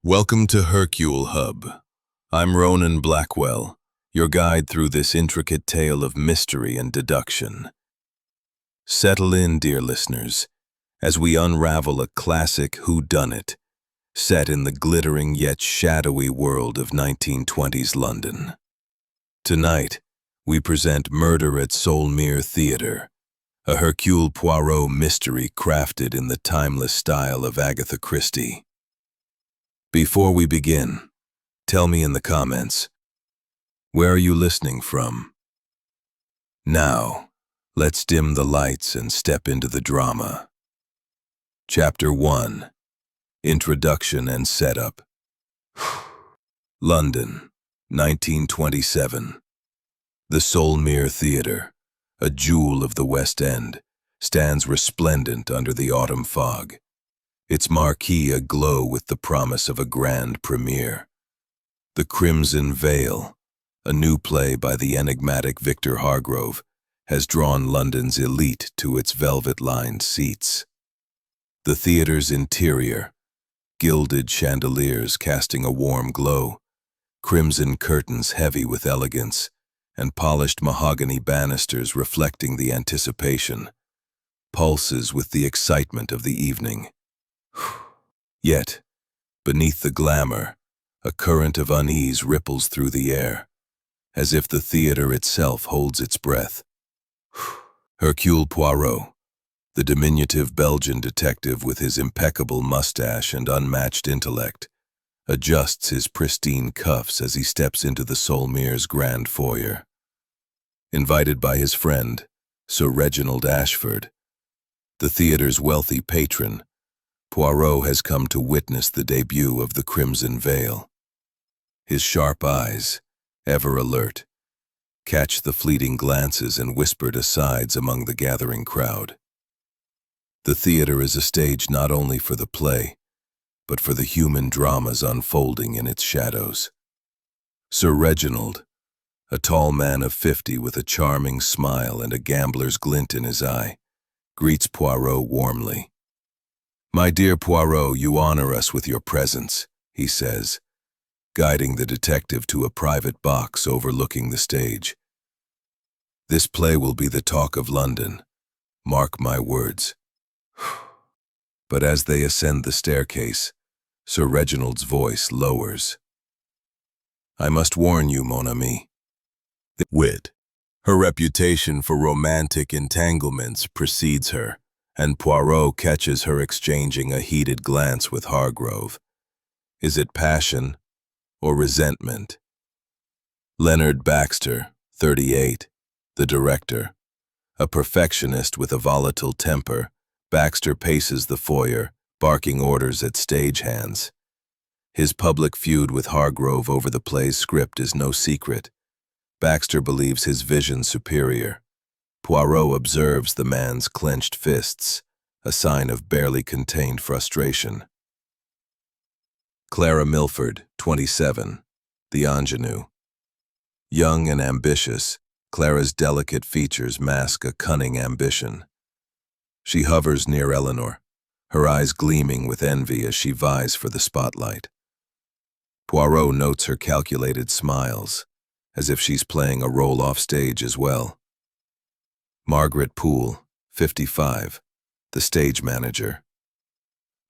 Welcome to Hercule Hub. I'm Ronan Blackwell, your guide through this intricate tale of mystery and deduction. Settle in, dear listeners, as we unravel a classic whodunit set in the glittering yet shadowy world of 1920s London. Tonight, we present Murder at Solmere Theatre, a Hercule Poirot mystery crafted in the timeless style of Agatha Christie. Before we begin, tell me in the comments, where are you listening from? Now, let's dim the lights and step into the drama. Chapter 1. Introduction and Setup. London, 1927. The Solmere Theatre, a jewel of the West End, stands resplendent under the autumn fog, its marquee aglow with the promise of a grand premiere. The Crimson Veil, a new play by the enigmatic Victor Hargrove, has drawn London's elite to its velvet-lined seats. The theatre's interior, gilded chandeliers casting a warm glow, crimson curtains heavy with elegance, and polished mahogany banisters reflecting the anticipation, pulses with the excitement of the evening. Yet, beneath the glamour, a current of unease ripples through the air, as if the theater itself holds its breath. Hercule Poirot, the diminutive Belgian detective with his impeccable mustache and unmatched intellect, adjusts his pristine cuffs as he steps into the Solmere's grand foyer. Invited by his friend, Sir Reginald Ashford, the theater's wealthy patron, Poirot has come to witness the debut of the Crimson Veil. His sharp eyes, ever alert, catch the fleeting glances and whispered asides among the gathering crowd. The theater is a stage not only for the play, but for the human dramas unfolding in its shadows. Sir Reginald, a tall man of 50 with a charming smile and a gambler's glint in his eye, greets Poirot warmly. "My dear Poirot, you honor us with your presence," he says, guiding the detective to a private box overlooking the stage. "This play will be the talk of London, mark my words." But as they ascend the staircase, Sir Reginald's voice lowers. "I must warn you, mon ami." Wit. Her reputation for romantic entanglements precedes her, and Poirot catches her exchanging a heated glance with Hargrove. Is it passion or resentment? Leonard Baxter, 38, the director. A perfectionist with a volatile temper, Baxter paces the foyer, barking orders at stagehands. His public feud with Hargrove over the play's script is no secret. Baxter believes his vision superior. Poirot observes the man's clenched fists, a sign of barely contained frustration. Clara Milford, 27, the ingenue. Young and ambitious, Clara's delicate features mask a cunning ambition. She hovers near Eleanor, her eyes gleaming with envy as she vies for the spotlight. Poirot notes her calculated smiles, as if she's playing a role off stage as well. Margaret Poole, 55, the stage manager.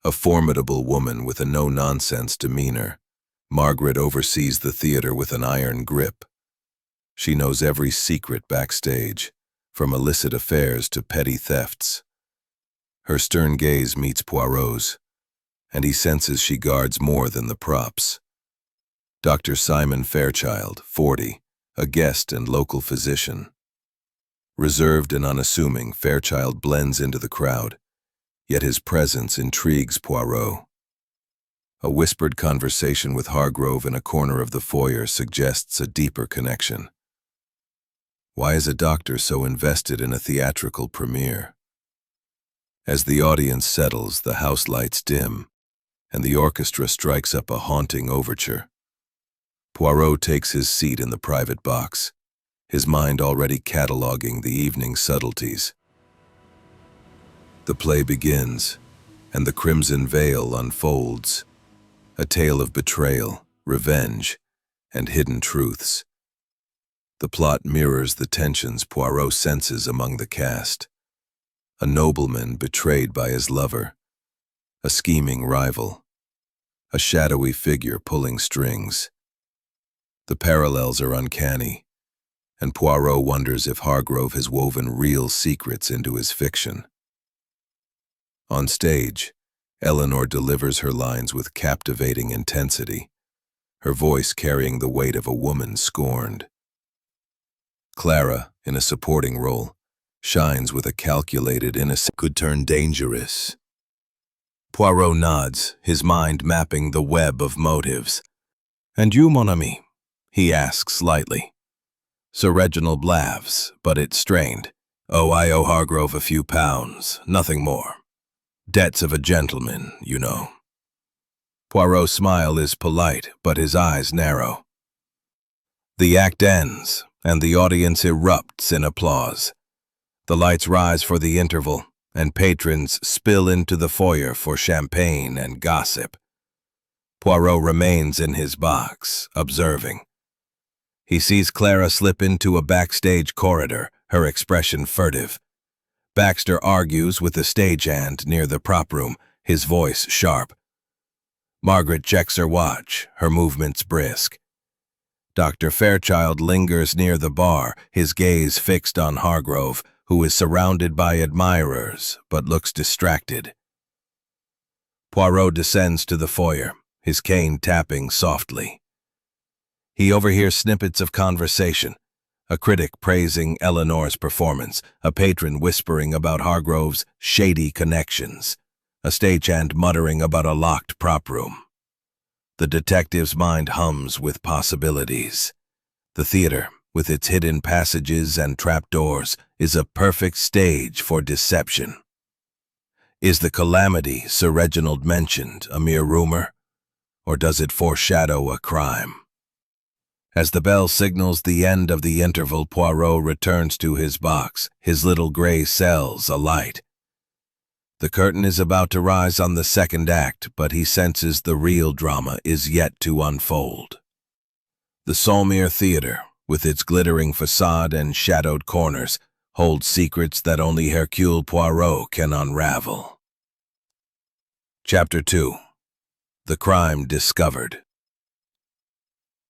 A formidable woman with a no-nonsense demeanor, Margaret oversees the theater with an iron grip. She knows every secret backstage, from illicit affairs to petty thefts. Her stern gaze meets Poirot's, and he senses she guards more than the props. Dr. Simon Fairchild, 40, a guest and local physician. Reserved and unassuming, Fairchild blends into the crowd, yet his presence intrigues Poirot. A whispered conversation with Hargrove in a corner of the foyer suggests a deeper connection. Why is a doctor so invested in a theatrical premiere? As the audience settles, the house lights dim, and the orchestra strikes up a haunting overture. Poirot takes his seat in the private box, his mind already cataloging the evening's subtleties. The play begins, and the Crimson Veil unfolds, a tale of betrayal, revenge, and hidden truths. The plot mirrors the tensions Poirot senses among the cast. A nobleman betrayed by his lover, a scheming rival, a shadowy figure pulling strings. The parallels are uncanny, and Poirot wonders if Hargrove has woven real secrets into his fiction. On stage, Eleanor delivers her lines with captivating intensity, her voice carrying the weight of a woman scorned. Clara, in a supporting role, shines with a calculated innocence could turn dangerous. Poirot nods, his mind mapping the web of motives. "And you, mon ami?" he asks lightly. Sir Reginald laughs, but it's strained. "Oh, I owe Hargrove a few pounds, nothing more. Debts of a gentleman, you know." Poirot's smile is polite, but his eyes narrow. The act ends, and the audience erupts in applause. The lights rise for the interval, and patrons spill into the foyer for champagne and gossip. Poirot remains in his box, observing. He sees Clara slip into a backstage corridor, her expression furtive. Baxter argues with the stagehand near the prop room, his voice sharp. Margaret checks her watch, her movements brisk. Dr. Fairchild lingers near the bar, his gaze fixed on Hargrove, who is surrounded by admirers, but looks distracted. Poirot descends to the foyer, his cane tapping softly. He overhears snippets of conversation, a critic praising Eleanor's performance, a patron whispering about Hargrove's shady connections, a stagehand muttering about a locked prop room. The detective's mind hums with possibilities. The theater, with its hidden passages and trapdoors, is a perfect stage for deception. Is the calamity Sir Reginald mentioned a mere rumor, or does it foreshadow a crime? As the bell signals the end of the interval, Poirot returns to his box, his little gray cells alight. The curtain is about to rise on the second act, but he senses the real drama is yet to unfold. The Solmere Theatre, with its glittering facade and shadowed corners, holds secrets that only Hercule Poirot can unravel. Chapter 2. The Crime Discovered.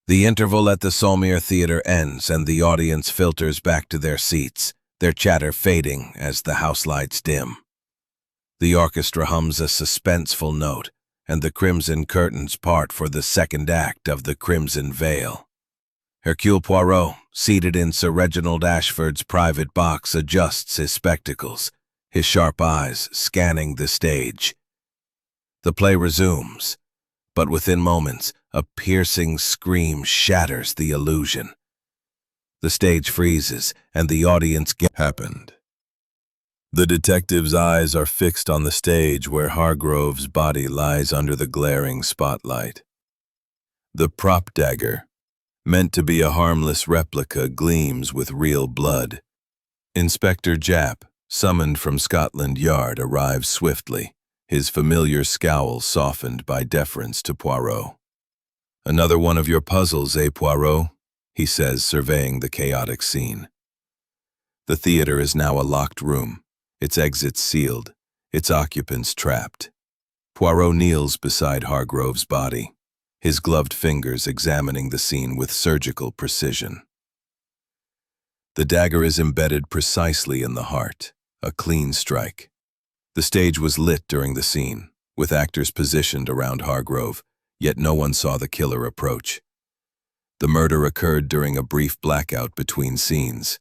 The interval at the Solmere Theatre ends and the audience filters back to their seats, their chatter fading as the house lights dim. The orchestra hums a suspenseful note, and the crimson curtains part for the second act of The Crimson Veil. Hercule Poirot, seated in Sir Reginald Ashford's private box, adjusts his spectacles, his sharp eyes scanning the stage. The play resumes, but within moments, a piercing scream shatters the illusion. The stage freezes, and the audience happened. The detective's eyes are fixed on the stage where Hargrove's body lies under the glaring spotlight. The prop dagger, meant to be a harmless replica, gleams with real blood. Inspector Japp, summoned from Scotland Yard, arrives swiftly, his familiar scowl softened by deference to Poirot. "Another one of your puzzles, eh, Poirot?" he says, surveying the chaotic scene. The theater is now a locked room, its exits sealed, its occupants trapped. Poirot kneels beside Hargrove's body, his gloved fingers examining the scene with surgical precision. The dagger is embedded precisely in the heart, a clean strike. The stage was lit during the scene, with actors positioned around Hargrove, yet no one saw the killer approach. The murder occurred during a brief blackout between scenes,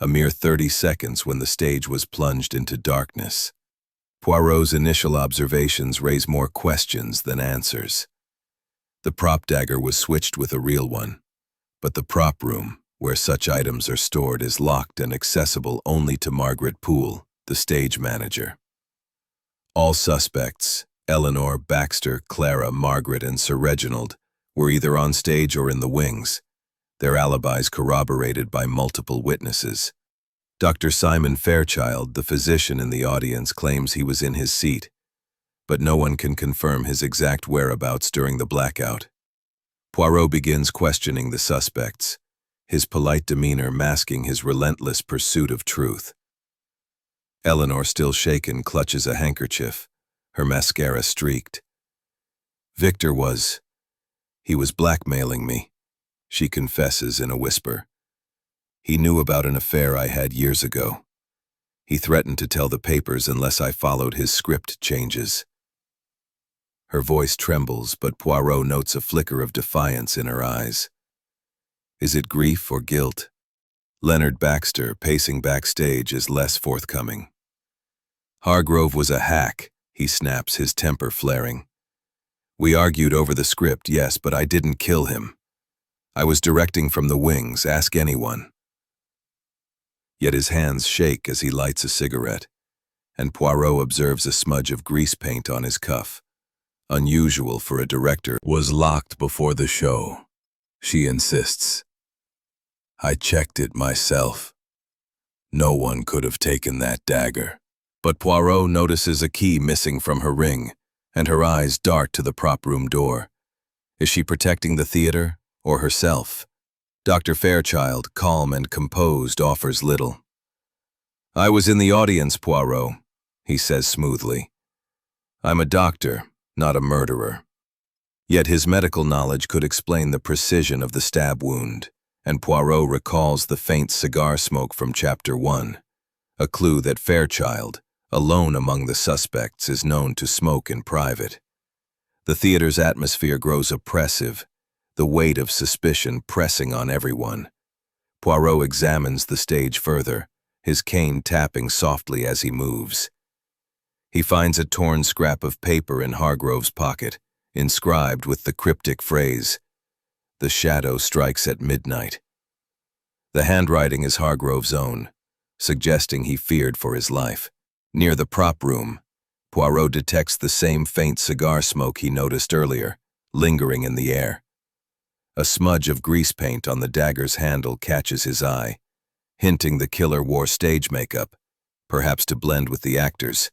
a mere 30 seconds when the stage was plunged into darkness. Poirot's initial observations raise more questions than answers. The prop dagger was switched with a real one, but the prop room, where such items are stored, is locked and accessible only to Margaret Poole, the stage manager. All suspects, Eleanor, Baxter, Clara, Margaret, and Sir Reginald, were either on stage or in the wings, their alibis corroborated by multiple witnesses. Dr. Simon Fairchild, the physician in the audience, claims he was in his seat, but no one can confirm his exact whereabouts during the blackout. Poirot begins questioning the suspects, his polite demeanor masking his relentless pursuit of truth. Eleanor, still shaken, clutches a handkerchief, her mascara streaked. Victor he was blackmailing me, she confesses in a whisper. He knew about an affair I had years ago. He threatened to tell the papers unless I followed his script changes. Her voice trembles, but Poirot notes a flicker of defiance in her eyes. Is it grief or guilt? Leonard Baxter, pacing backstage, is less forthcoming. Hargrove was a hack, he snaps, his temper flaring. We argued over the script, yes, but I didn't kill him. I was directing from the wings, ask anyone. Yet his hands shake as he lights a cigarette, and Poirot observes a smudge of grease paint on his cuff. Unusual for a director. Was locked before the show, she insists. I checked it myself. No one could have taken that dagger. But Poirot notices a key missing from her ring, and her eyes dart to the prop room door. Is she protecting the theater or herself? Dr. Fairchild, calm and composed, offers little. I was in the audience, Poirot, he says smoothly. I'm a doctor, not a murderer. Yet his medical knowledge could explain the precision of the stab wound, and Poirot recalls the faint cigar smoke from Chapter 1, a clue that Fairchild, alone among the suspects, is known to smoke in private. The theater's atmosphere grows oppressive, the weight of suspicion pressing on everyone. Poirot examines the stage further, his cane tapping softly as he moves. He finds a torn scrap of paper in Hargrove's pocket, inscribed with the cryptic phrase, "The shadow strikes at midnight." The handwriting is Hargrove's own, suggesting he feared for his life. Near the prop room, Poirot detects the same faint cigar smoke he noticed earlier, lingering in the air. A smudge of grease paint on the dagger's handle catches his eye, hinting the killer wore stage makeup, perhaps to blend with the actors.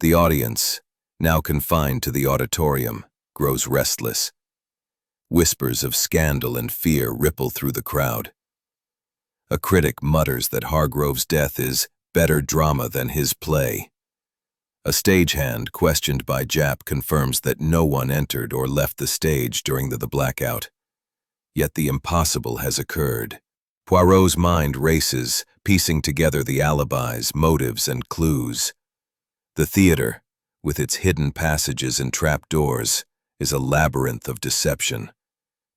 The audience, now confined to the auditorium, grows restless. Whispers of scandal and fear ripple through the crowd. A critic mutters that Hargrove's death is better drama than his play. A stagehand, questioned by Japp, confirms that no one entered or left the stage during the blackout. Yet the impossible has occurred. Poirot's mind races, piecing together the alibis, motives, and clues. The theater, with its hidden passages and trapdoors, is a labyrinth of deception,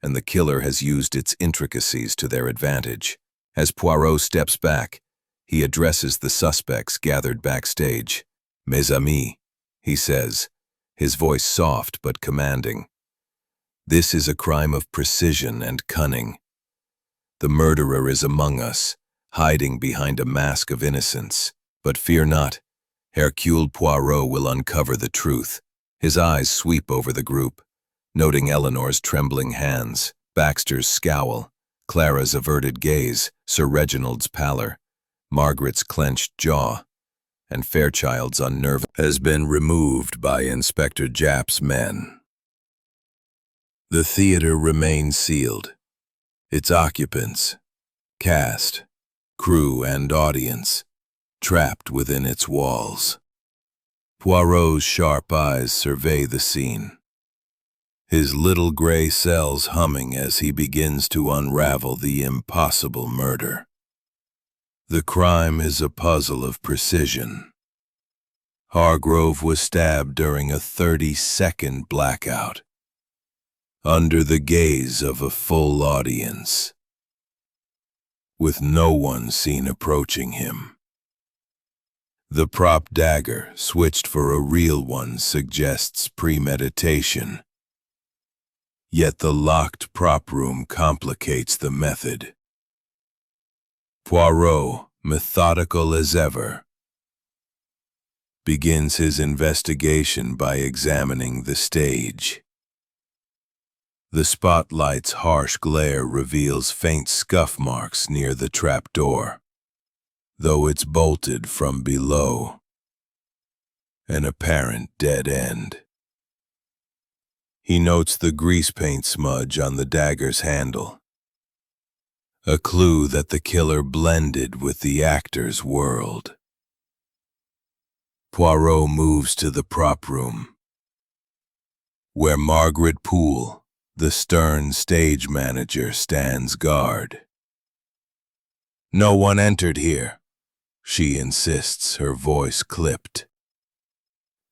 and the killer has used its intricacies to their advantage. As Poirot steps back, he addresses the suspects gathered backstage. Mes amis, he says, his voice soft but commanding. This is a crime of precision and cunning. The murderer is among us, hiding behind a mask of innocence. But fear not, Hercule Poirot will uncover the truth. His eyes sweep over the group, noting Eleanor's trembling hands, Baxter's scowl, Clara's averted gaze, Sir Reginald's pallor, Margaret's clenched jaw, and Fairchild's unnerved has been removed by Inspector Japp's men. The theater remains sealed, its occupants, cast, crew, and audience trapped within its walls. Poirot's sharp eyes survey the scene, his little gray cells humming as he begins to unravel the impossible murder. The crime is a puzzle of precision. Hargrove was stabbed during a 30-second blackout, under the gaze of a full audience, with no one seen approaching him. The prop dagger, switched for a real one, suggests premeditation. Yet the locked prop room complicates the method. Poirot, methodical as ever, begins his investigation by examining the stage. The spotlight's harsh glare reveals faint scuff marks near the trapdoor, though it's bolted from below. An apparent dead end. He notes the grease paint smudge on the dagger's handle, a clue that the killer blended with the actor's world. Poirot moves to the prop room, where Margaret Poole, the stern stage manager, stands guard. "No one entered here," she insists, her voice clipped.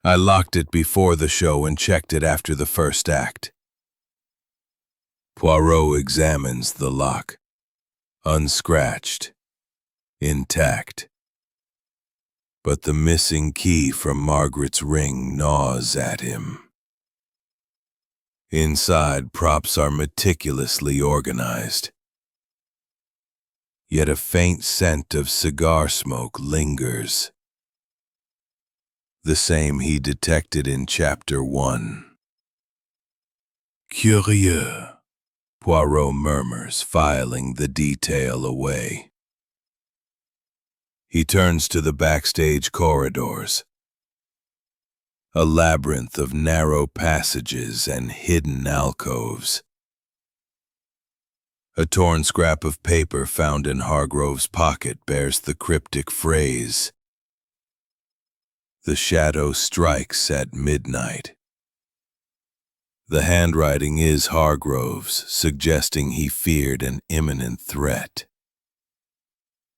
"I locked it before the show and checked it after the first act." Poirot examines the lock, unscratched, intact. But the missing key from Margaret's ring gnaws at him. Inside, props are meticulously organized. Yet a faint scent of cigar smoke lingers. The same he detected in Chapter 1. "Curieux," Poirot murmurs, filing the detail away. He turns to the backstage corridors, a labyrinth of narrow passages and hidden alcoves. A torn scrap of paper found in Hargrove's pocket bears the cryptic phrase, "The shadow strikes at midnight." The handwriting is Hargrove's, suggesting he feared an imminent threat.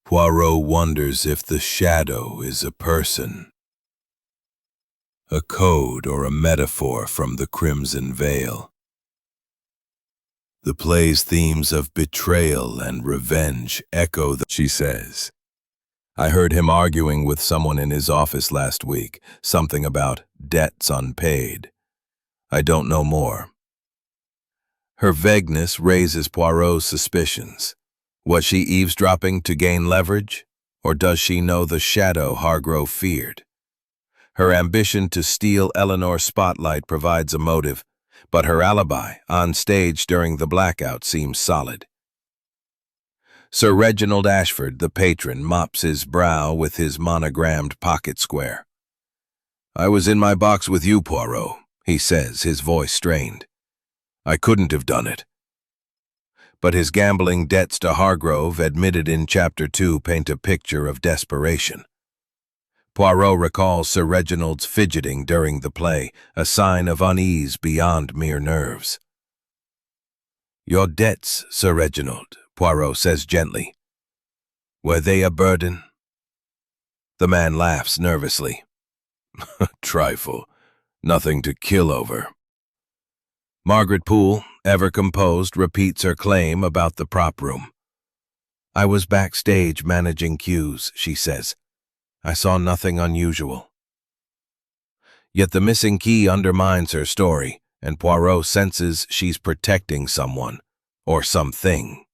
Poirot wonders if the shadow is a person, a code or a metaphor from the Crimson Veil. The play's themes of betrayal and revenge echo she says. "I heard him arguing with someone in his office last week, something about debts unpaid. I don't know more." Her vagueness raises Poirot's suspicions. Was she eavesdropping to gain leverage, or does she know the shadow Hargrove feared? Her ambition to steal Eleanor's spotlight provides a motive, but her alibi on stage during the blackout seems solid. Sir Reginald Ashford, the patron, mops his brow with his monogrammed pocket square. "I was in my box with you, Poirot," he says, his voice strained. "I couldn't have done it." But his gambling debts to Hargrove, admitted in Chapter 2, paint a picture of desperation. Poirot recalls Sir Reginald's fidgeting during the play, a sign of unease beyond mere nerves. "Your debts, Sir Reginald," Poirot says gently. "Were they a burden?" The man laughs nervously. "Trifle. Nothing to kill over." Margaret Poole, ever composed, repeats her claim about the prop room. "I was backstage managing cues," she says. "I saw nothing unusual." Yet the missing key undermines her story, and Poirot senses she's protecting someone, or something.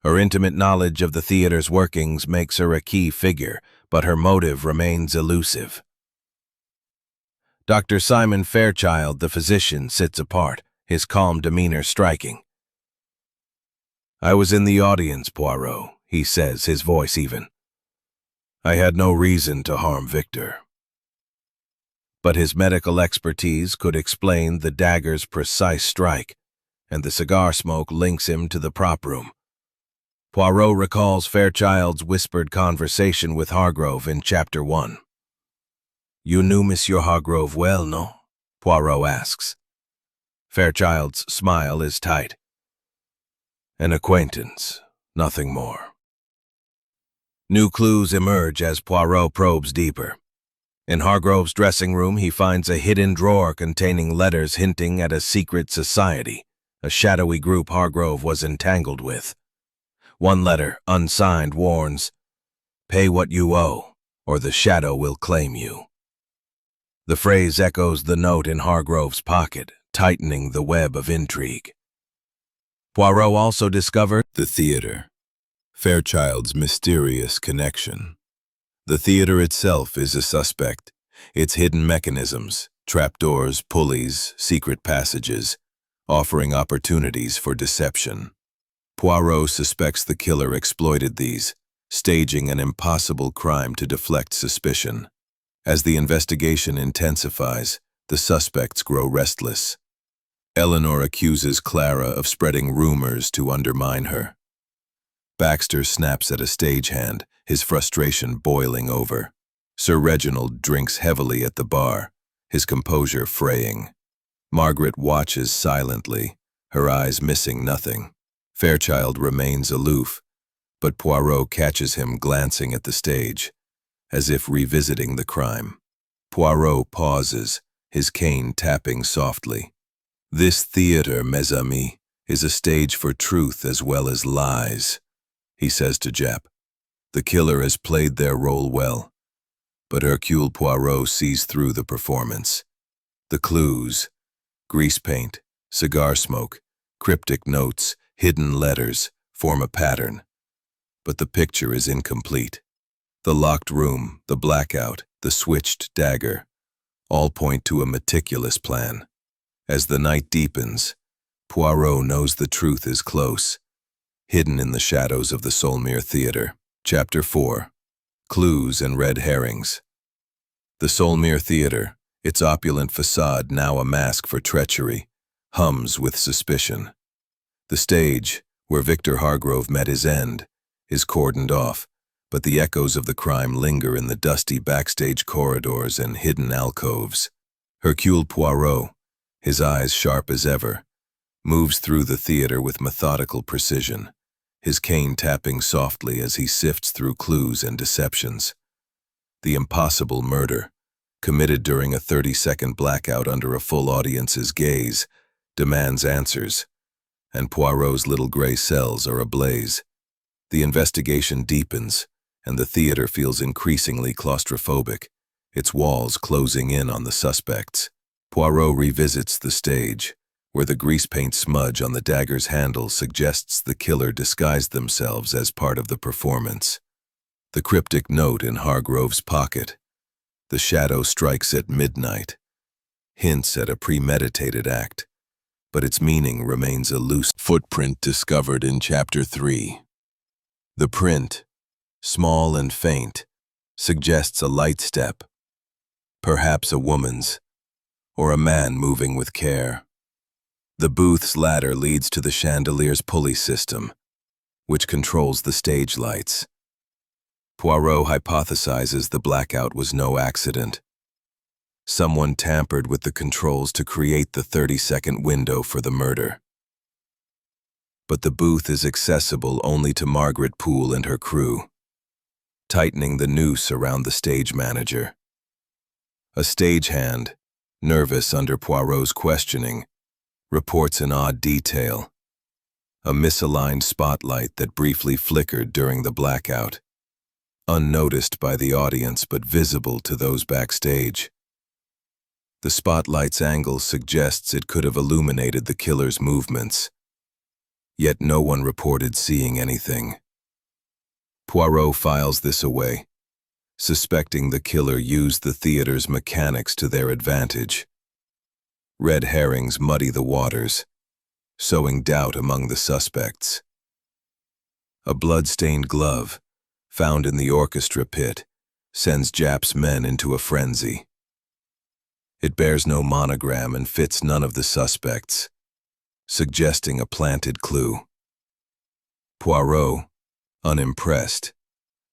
Her intimate knowledge of the theater's workings makes her a key figure, but her motive remains elusive. Dr. Simon Fairchild, the physician, sits apart, his calm demeanor striking. "I was in the audience, Poirot," he says, his voice even. "I had no reason to harm Victor." But his medical expertise could explain the dagger's precise strike, and the cigar smoke links him to the prop room. Poirot recalls Fairchild's whispered conversation with Hargrove in Chapter 1. "You knew Monsieur Hargrove well, no?" Poirot asks. Fairchild's smile is tight. "An acquaintance, nothing more." New clues emerge as Poirot probes deeper. In Hargrove's dressing room, he finds a hidden drawer containing letters hinting at a secret society, a shadowy group Hargrove was entangled with. One letter, unsigned, warns, "Pay what you owe, or the shadow will claim you." The phrase echoes the note in Hargrove's pocket, tightening the web of intrigue. Poirot also discovered the theater, Fairchild's mysterious connection. The theater itself is a suspect, its hidden mechanisms, trapdoors, pulleys, secret passages, offering opportunities for deception. Poirot suspects the killer exploited these, staging an impossible crime to deflect suspicion. As the investigation intensifies, the suspects grow restless. Eleanor accuses Clara of spreading rumors to undermine her. Baxter snaps at a stagehand, his frustration boiling over. Sir Reginald drinks heavily at the bar, his composure fraying. Margaret watches silently, her eyes missing nothing. Fairchild remains aloof, but Poirot catches him glancing at the stage, as if revisiting the crime. Poirot pauses, his cane tapping softly. This theater, mes amis, is a stage for truth as well as lies, he says to Jap. The killer has played their role well, but Hercule Poirot sees through the performance. The clues, grease paint, cigar smoke, cryptic notes, hidden letters, form a pattern. But the picture is incomplete. The locked room, the blackout, the switched dagger, all point to a meticulous plan. As the night deepens, Poirot knows the truth is close, hidden in the shadows of the Solmere Theatre. Chapter 4. Clues and Red Herrings. The Solmere Theatre, its opulent facade now a mask for treachery, hums with suspicion. The stage, where Victor Hargrove met his end, is cordoned off, but the echoes of the crime linger in the dusty backstage corridors and hidden alcoves. Hercule Poirot, his eyes sharp as ever, moves through the theater with methodical precision, his cane tapping softly as he sifts through clues and deceptions. The impossible murder, committed during a 30-second blackout under a full audience's gaze, demands answers, and Poirot's little gray cells are ablaze. The investigation deepens, and the theater feels increasingly claustrophobic, its walls closing in on the suspects. Poirot revisits the stage, where the grease paint smudge on the dagger's handle suggests the killer disguised themselves as part of the performance. The cryptic note in Hargrove's pocket, the shadow strikes at midnight, hints at a premeditated act, but its meaning remains a loose footprint discovered in Chapter 3. The print, small and faint, suggests a light step, perhaps a woman's, or a man moving with care. The booth's ladder leads to the chandelier's pulley system, which controls the stage lights. Poirot hypothesizes the blackout was no accident. Someone tampered with the controls to create the 30-second window for the murder. But the booth is accessible only to Margaret Poole and her crew, tightening the noose around the stage manager. A stagehand, nervous under Poirot's questioning, reports an odd detail, a misaligned spotlight that briefly flickered during the blackout, unnoticed by the audience but visible to those backstage. The spotlight's angle suggests it could have illuminated the killer's movements, yet no one reported seeing anything. Poirot files this away, suspecting the killer used the theater's mechanics to their advantage. Red herrings muddy the waters, sowing doubt among the suspects. A blood-stained glove, found in the orchestra pit, sends Jap's men into a frenzy. It bears no monogram and fits none of the suspects, suggesting a planted clue. Poirot, unimpressed,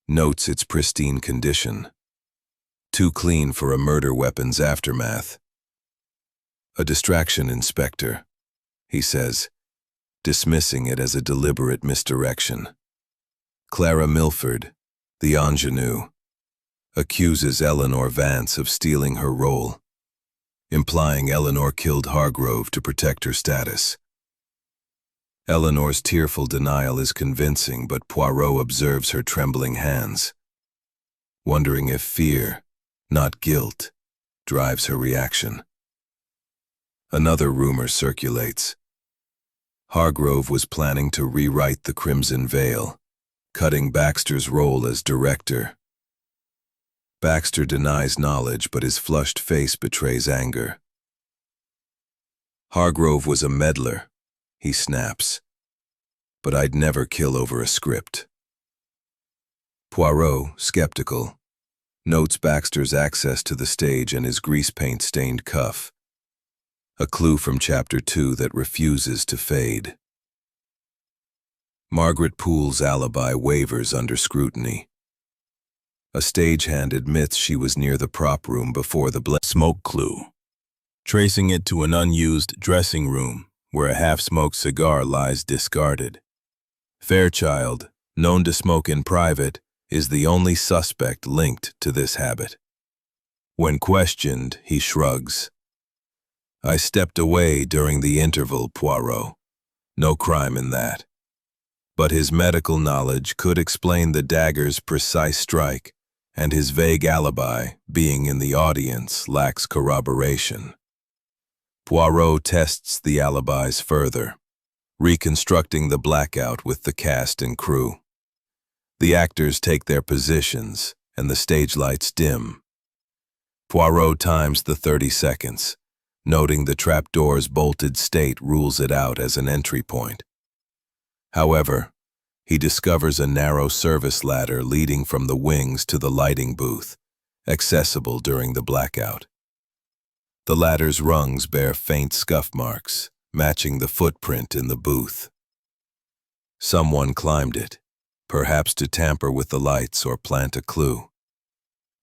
notes its pristine condition. Too clean for a murder weapon's aftermath. A distraction, Inspector, he says, dismissing it as a deliberate misdirection. Clara Milford, the ingenue, accuses Eleanor Vance of stealing her role, implying Eleanor killed Hargrove to protect her status. Eleanor's tearful denial is convincing, but Poirot observes her trembling hands, wondering if fear, not guilt, drives her reaction. Another rumor circulates. Hargrove was planning to rewrite The Crimson Veil, cutting Baxter's role as director. Baxter denies knowledge, but his flushed face betrays anger. Hargrove was a meddler, he snaps. But I'd never kill over a script. Poirot, skeptical, Notes Baxter's access to the stage and his grease paint-stained cuff. A clue from Chapter 2 that refuses to fade. Margaret Poole's alibi wavers under scrutiny. A stagehand admits she was near the prop room before the smoke clue, tracing it to an unused dressing room where a half-smoked cigar lies discarded. Fairchild, known to smoke in private, is the only suspect linked to this habit. When questioned, he shrugs. "I stepped away during the interval, Poirot. No crime in that." But his medical knowledge could explain the dagger's precise strike, and his vague alibi, being in the audience, lacks corroboration. Poirot tests the alibis further, reconstructing the blackout with the cast and crew. The actors take their positions, and the stage lights dim. Poirot times the 30 seconds, noting the trapdoor's bolted state rules it out as an entry point. However, he discovers a narrow service ladder leading from the wings to the lighting booth, accessible during the blackout. The ladder's rungs bear faint scuff marks, matching the footprint in the booth. Someone climbed it, perhaps to tamper with the lights or plant a clue.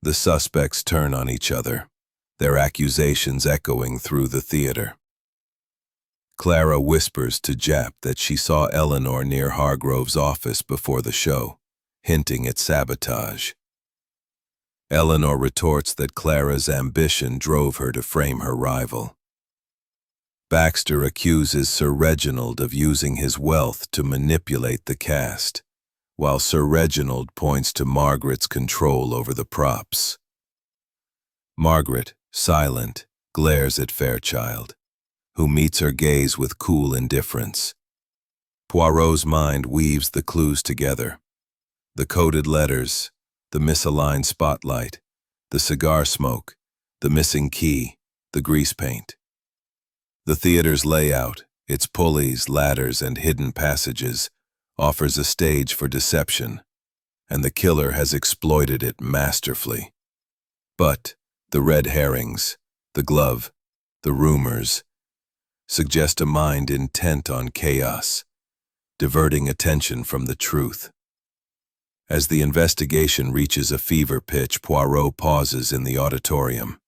The suspects turn on each other, their accusations echoing through the theater. Clara whispers to Jap that she saw Eleanor near Hargrove's office before the show, hinting at sabotage. Eleanor retorts that Clara's ambition drove her to frame her rival. Baxter accuses Sir Reginald of using his wealth to manipulate the cast, while Sir Reginald points to Margaret's control over the props. Margaret, silent, glares at Fairchild, who meets her gaze with cool indifference. Poirot's mind weaves the clues together. The coded letters, the misaligned spotlight, the cigar smoke, the missing key, the grease paint. The theater's layout, its pulleys, ladders, and hidden passages, offers a stage for deception, and the killer has exploited it masterfully. But the red herrings, the glove, the rumors, suggest a mind intent on chaos, diverting attention from the truth. As the investigation reaches a fever pitch, Poirot pauses in the auditorium,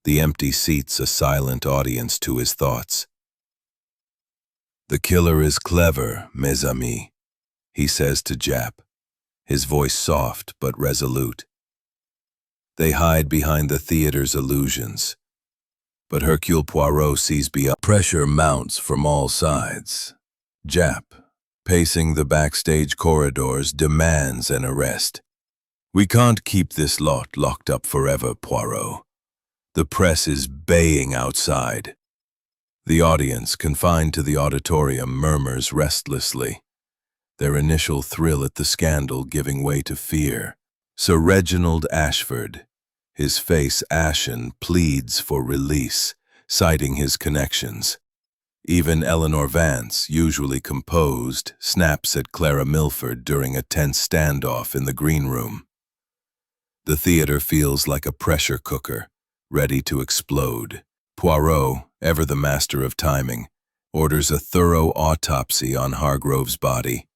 the empty seats a silent audience to his thoughts. "The killer is clever, mes amis," he says to Jap, his voice soft but resolute. They hide behind the theater's illusions, but Hercule Poirot sees beyond. Pressure mounts from all sides. Jap, pacing the backstage corridors, demands an arrest. "We can't keep this lot locked up forever, Poirot. The press is baying outside." The audience, confined to the auditorium, murmurs restlessly, their initial thrill at the scandal giving way to fear. Sir Reginald Ashford, his face ashen, pleads for release, citing his connections. Even Eleanor Vance, usually composed, snaps at Clara Milford during a tense standoff in the green room. The theater feels like a pressure cooker, ready to explode. Poirot, ever the master of timing, orders a thorough autopsy on Hargrove's body,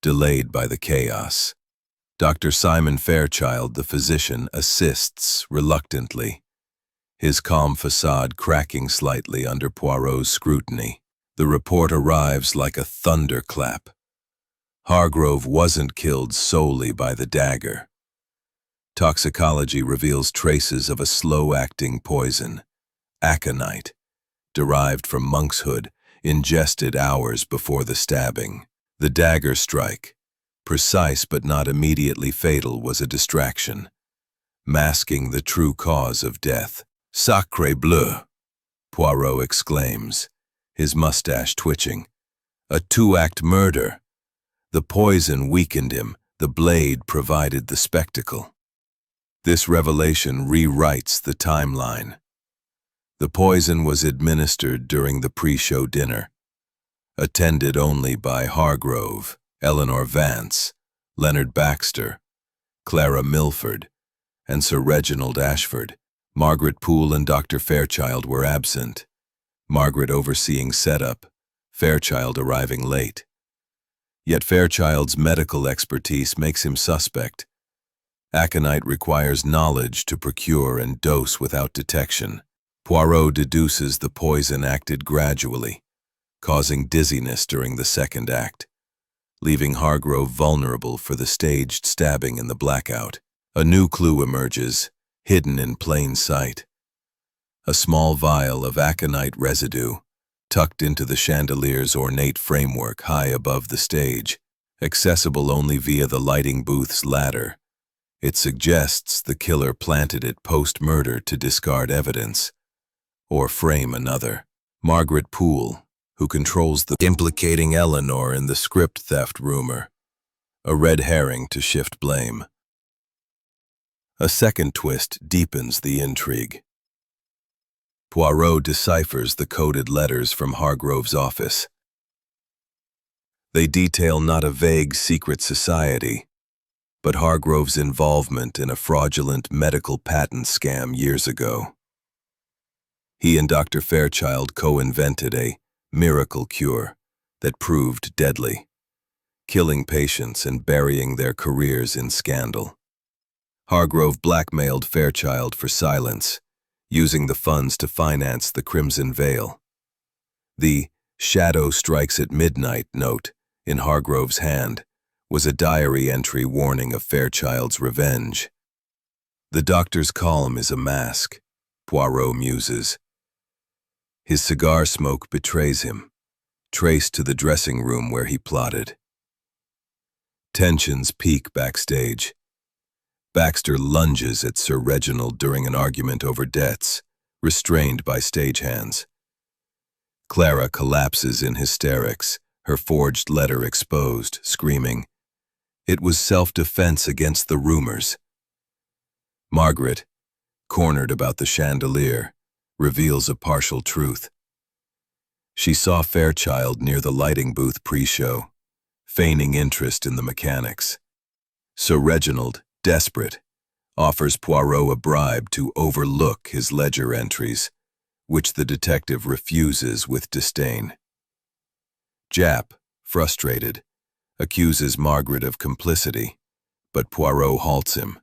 delayed by the chaos. Dr. Simon Fairchild, the physician, assists reluctantly, his calm facade cracking slightly under Poirot's scrutiny. The report arrives like a thunderclap. Hargrove wasn't killed solely by the dagger. Toxicology reveals traces of a slow-acting poison, aconite, derived from monkshood, ingested hours before the stabbing. The dagger strike, precise but not immediately fatal, was a distraction, masking the true cause of death. "Sacré bleu!" Poirot exclaims, his mustache twitching. "A two-act murder. The poison weakened him, the blade provided the spectacle." This revelation rewrites the timeline. The poison was administered during the pre-show dinner, attended only by Hargrove, Eleanor Vance, Leonard Baxter, Clara Milford, and Sir Reginald Ashford. Margaret Poole and Dr. Fairchild were absent, Margaret overseeing setup, Fairchild arriving late. Yet Fairchild's medical expertise makes him suspect. Aconite requires knowledge to procure and dose without detection. Poirot deduces the poison acted gradually, causing dizziness during the second act, leaving Hargrove vulnerable for the staged stabbing in the blackout. A new clue emerges, hidden in plain sight. A small vial of aconite residue, tucked into the chandelier's ornate framework high above the stage, accessible only via the lighting booth's ladder. It suggests the killer planted it post-murder to discard evidence, or frame another. Margaret Poole, who controls the implicating Eleanor in the script theft rumor, a red herring to shift blame. A second twist deepens the intrigue. Poirot deciphers the coded letters from Hargrove's office. They detail not a vague secret society, but Hargrove's involvement in a fraudulent medical patent scam years ago. He and Dr. Fairchild co-invented a miracle cure that proved deadly, killing patients and burying their careers in scandal. Hargrove blackmailed Fairchild for silence, using the funds to finance the Crimson Veil. The "Shadow Strikes at Midnight" note in Hargrove's hand was a diary entry warning of Fairchild's revenge. The doctor's calm is a mask, Poirot muses. His cigar smoke betrays him, traced to the dressing room where he plotted. Tensions peak backstage. Baxter lunges at Sir Reginald during an argument over debts, restrained by stagehands. Clara collapses in hysterics, her forged letter exposed, screaming, "It was self-defense against the rumors." Margaret, cornered about the chandelier, reveals a partial truth. She saw Fairchild near the lighting booth pre-show, feigning interest in the mechanics. Sir Reginald, desperate, offers Poirot a bribe to overlook his ledger entries, which the detective refuses with disdain. Japp, frustrated, accuses Margaret of complicity, but Poirot halts him.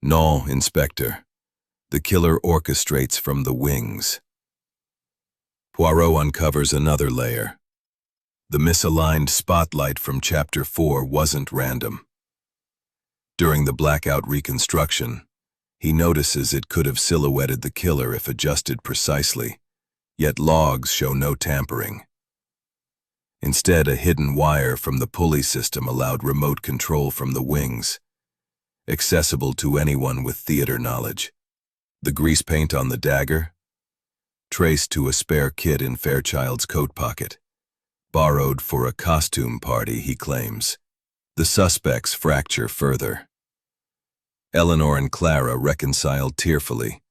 "No, Inspector. The killer orchestrates from the wings." Poirot uncovers another layer. The misaligned spotlight from Chapter 4 wasn't random. During the blackout reconstruction, he notices it could have silhouetted the killer if adjusted precisely, yet logs show no tampering. Instead, a hidden wire from the pulley system allowed remote control from the wings, accessible to anyone with theater knowledge. The grease paint on the dagger? Traced to a spare kit in Fairchild's coat pocket, borrowed for a costume party, he claims. The suspects fracture further. Eleanor and Clara reconciled tearfully,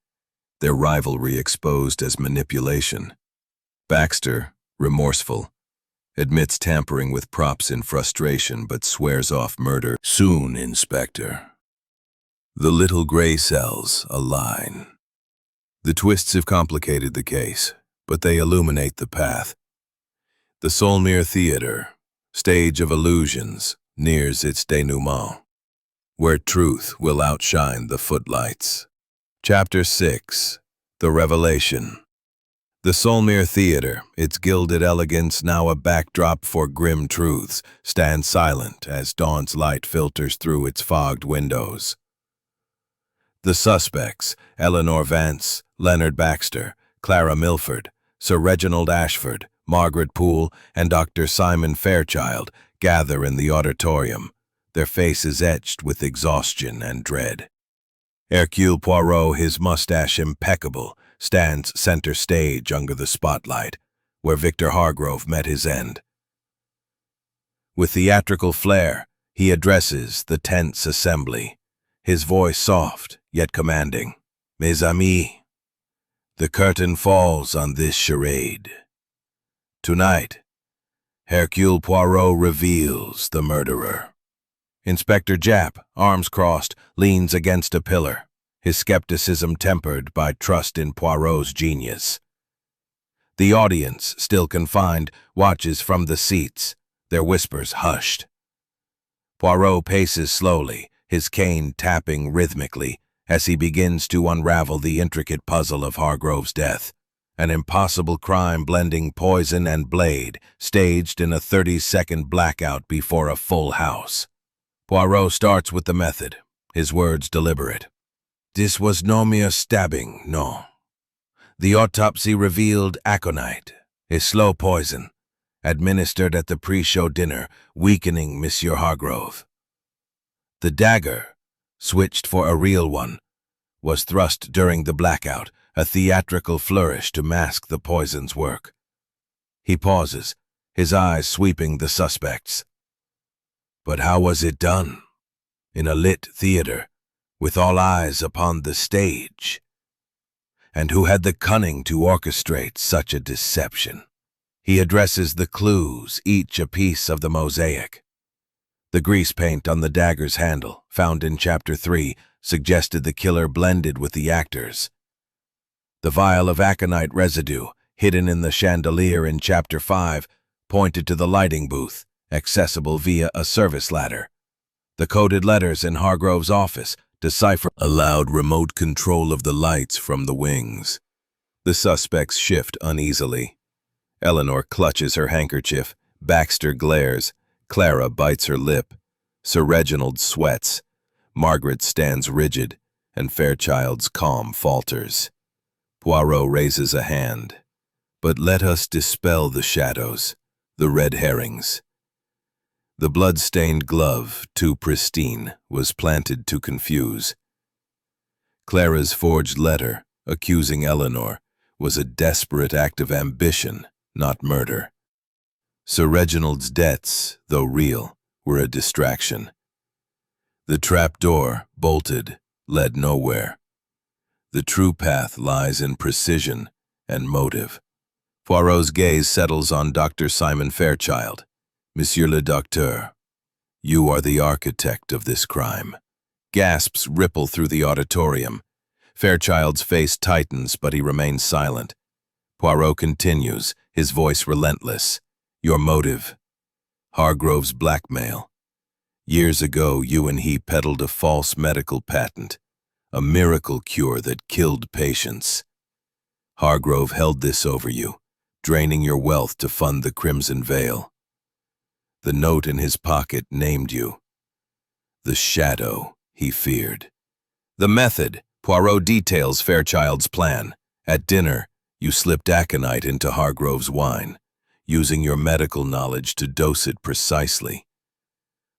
their rivalry exposed as manipulation. Baxter, remorseful, admits tampering with props in frustration but swears off murder. "Soon, Inspector. The little gray cells align." The twists have complicated the case, but they illuminate the path. The Solmere Theatre, stage of illusions, nears its denouement, where truth will outshine the footlights. Chapter 6. The Revelation. The Solmere Theatre, its gilded elegance now a backdrop for grim truths, stands silent as dawn's light filters through its fogged windows. The suspects, Eleanor Vance, Leonard Baxter, Clara Milford, Sir Reginald Ashford, Margaret Poole, and Dr. Simon Fairchild, gather in the auditorium, their faces etched with exhaustion and dread. Hercule Poirot, his mustache impeccable, stands center stage under the spotlight, where Victor Hargrove met his end. With theatrical flair, he addresses the tense assembly, his voice soft yet commanding. "Mes amis, the curtain falls on this charade. Tonight, Hercule Poirot reveals the murderer." Inspector Japp, arms crossed, leans against a pillar, his skepticism tempered by trust in Poirot's genius. The audience, still confined, watches from the seats, their whispers hushed. Poirot paces slowly, his cane tapping rhythmically, as he begins to unravel the intricate puzzle of Hargrove's death. An impossible crime blending poison and blade, staged in a 30-second blackout before a full house. Poirot starts with the method, his words deliberate. This was no mere stabbing, no. The autopsy revealed aconite, a slow poison, administered at the pre-show dinner, weakening Monsieur Hargrove. The dagger, switched for a real one, was thrust during the blackout, a theatrical flourish to mask the poison's work. He pauses, his eyes sweeping the suspects. But how was it done? In a lit theater, with all eyes upon the stage. And who had the cunning to orchestrate such a deception? He addresses the clues, each a piece of the mosaic. The grease paint on the dagger's handle, found in Chapter 3, suggested the killer blended with the actors. The vial of aconite residue, hidden in the chandelier in Chapter 5, pointed to the lighting booth, accessible via a service ladder. The coded letters in Hargrove's office allowed remote control of the lights from the wings. The suspects shift uneasily. Eleanor clutches her handkerchief, Baxter glares, Clara bites her lip, Sir Reginald sweats, Margaret stands rigid, and Fairchild's calm falters. Poirot raises a hand. But let us dispel the shadows, the red herrings. The blood-stained glove, too pristine, was planted to confuse. Clara's forged letter, accusing Eleanor, was a desperate act of ambition, not murder. Sir Reginald's debts, though real, were a distraction. The trapdoor, bolted, led nowhere. The true path lies in precision and motive. Poirot's gaze settles on Dr. Simon Fairchild. Monsieur le Docteur, you are the architect of this crime. Gasps ripple through the auditorium. Fairchild's face tightens, but he remains silent. Poirot continues, his voice relentless. Your motive? Hargrove's blackmail. Years ago, you and he peddled a false medical patent, a miracle cure that killed patients. Hargrove held this over you, draining your wealth to fund the Crimson Veil. The note in his pocket named you. The shadow he feared. The method, Poirot details Fairchild's plan. At dinner, you slipped aconite into Hargrove's wine, using your medical knowledge to dose it precisely.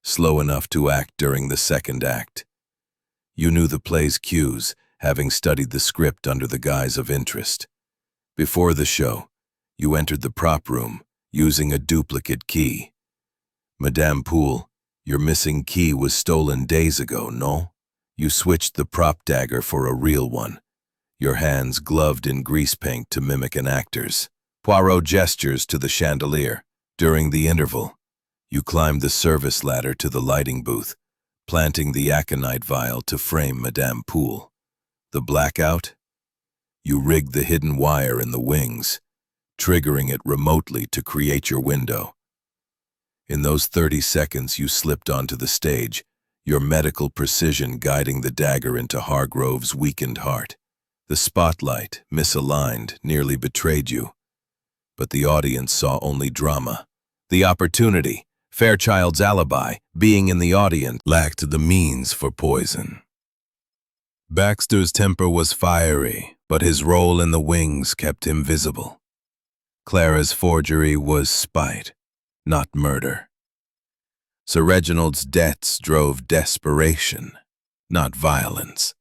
Slow enough to act during the second act. You knew the play's cues, having studied the script under the guise of interest. Before the show, you entered the prop room, using a duplicate key. Madame Poole, your missing key was stolen days ago, no? You switched the prop dagger for a real one, your hands gloved in grease paint to mimic an actor's. Poirot gestures to the chandelier. During the interval, you climbed the service ladder to the lighting booth, planting the aconite vial to frame Madame Poole. The blackout? You rigged the hidden wire in the wings, triggering it remotely to create your window. In those 30 seconds you slipped onto the stage, your medical precision guiding the dagger into Hargrove's weakened heart. The spotlight, misaligned, nearly betrayed you. But the audience saw only drama. The opportunity, Fairchild's alibi, being in the audience, lacked the means for poison. Baxter's temper was fiery, but his role in the wings kept him visible. Clara's forgery was spite, not murder. Sir Reginald's debts drove desperation, not violence.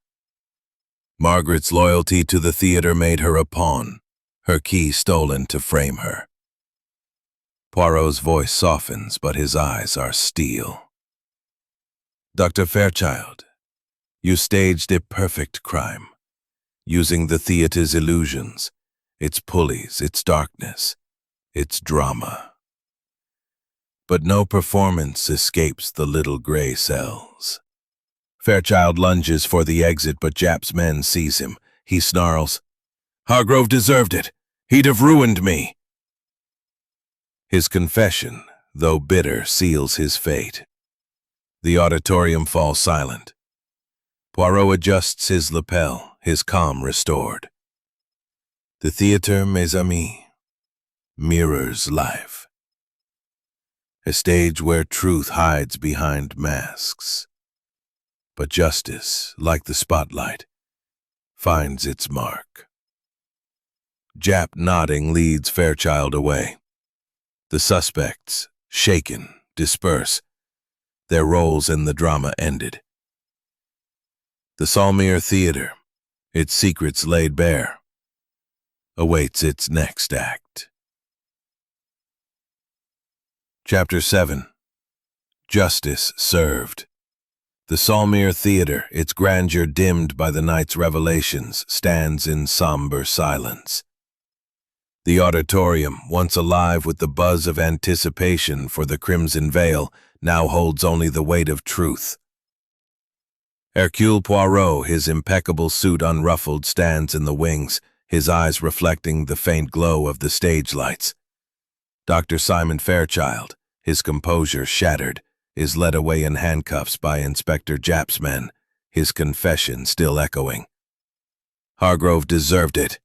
Margaret's loyalty to the theater made her a pawn, her key stolen to frame her. Poirot's voice softens, but his eyes are steel. Dr. Fairchild, you staged a perfect crime, using the theater's illusions, its pulleys, its darkness, its drama. but no performance escapes the little gray cells. Fairchild lunges for the exit, but Japp's men seize him. He snarls, "Hargrove deserved it. He'd have ruined me." His confession, though bitter, seals his fate. The auditorium falls silent. Poirot adjusts his lapel, his calm restored. The theatre, mes amis, mirrors life. A stage where truth hides behind masks. But justice, like the spotlight, finds its mark. Japp, nodding, leads Fairchild away. The suspects, shaken, disperse. Their roles in the drama ended. The Solmere Theatre, its secrets laid bare, awaits its next act. Chapter 7. Justice Served. The Solmere Theatre, its grandeur dimmed by the night's revelations, stands in somber silence. The auditorium, once alive with the buzz of anticipation for the crimson veil, now holds only the weight of truth. Hercule Poirot, his impeccable suit unruffled, stands in the wings, his eyes reflecting the faint glow of the stage lights. Dr. Simon Fairchild, his composure shattered, is led away in handcuffs by Inspector Japp's men, his confession still echoing. Hargrove deserved it.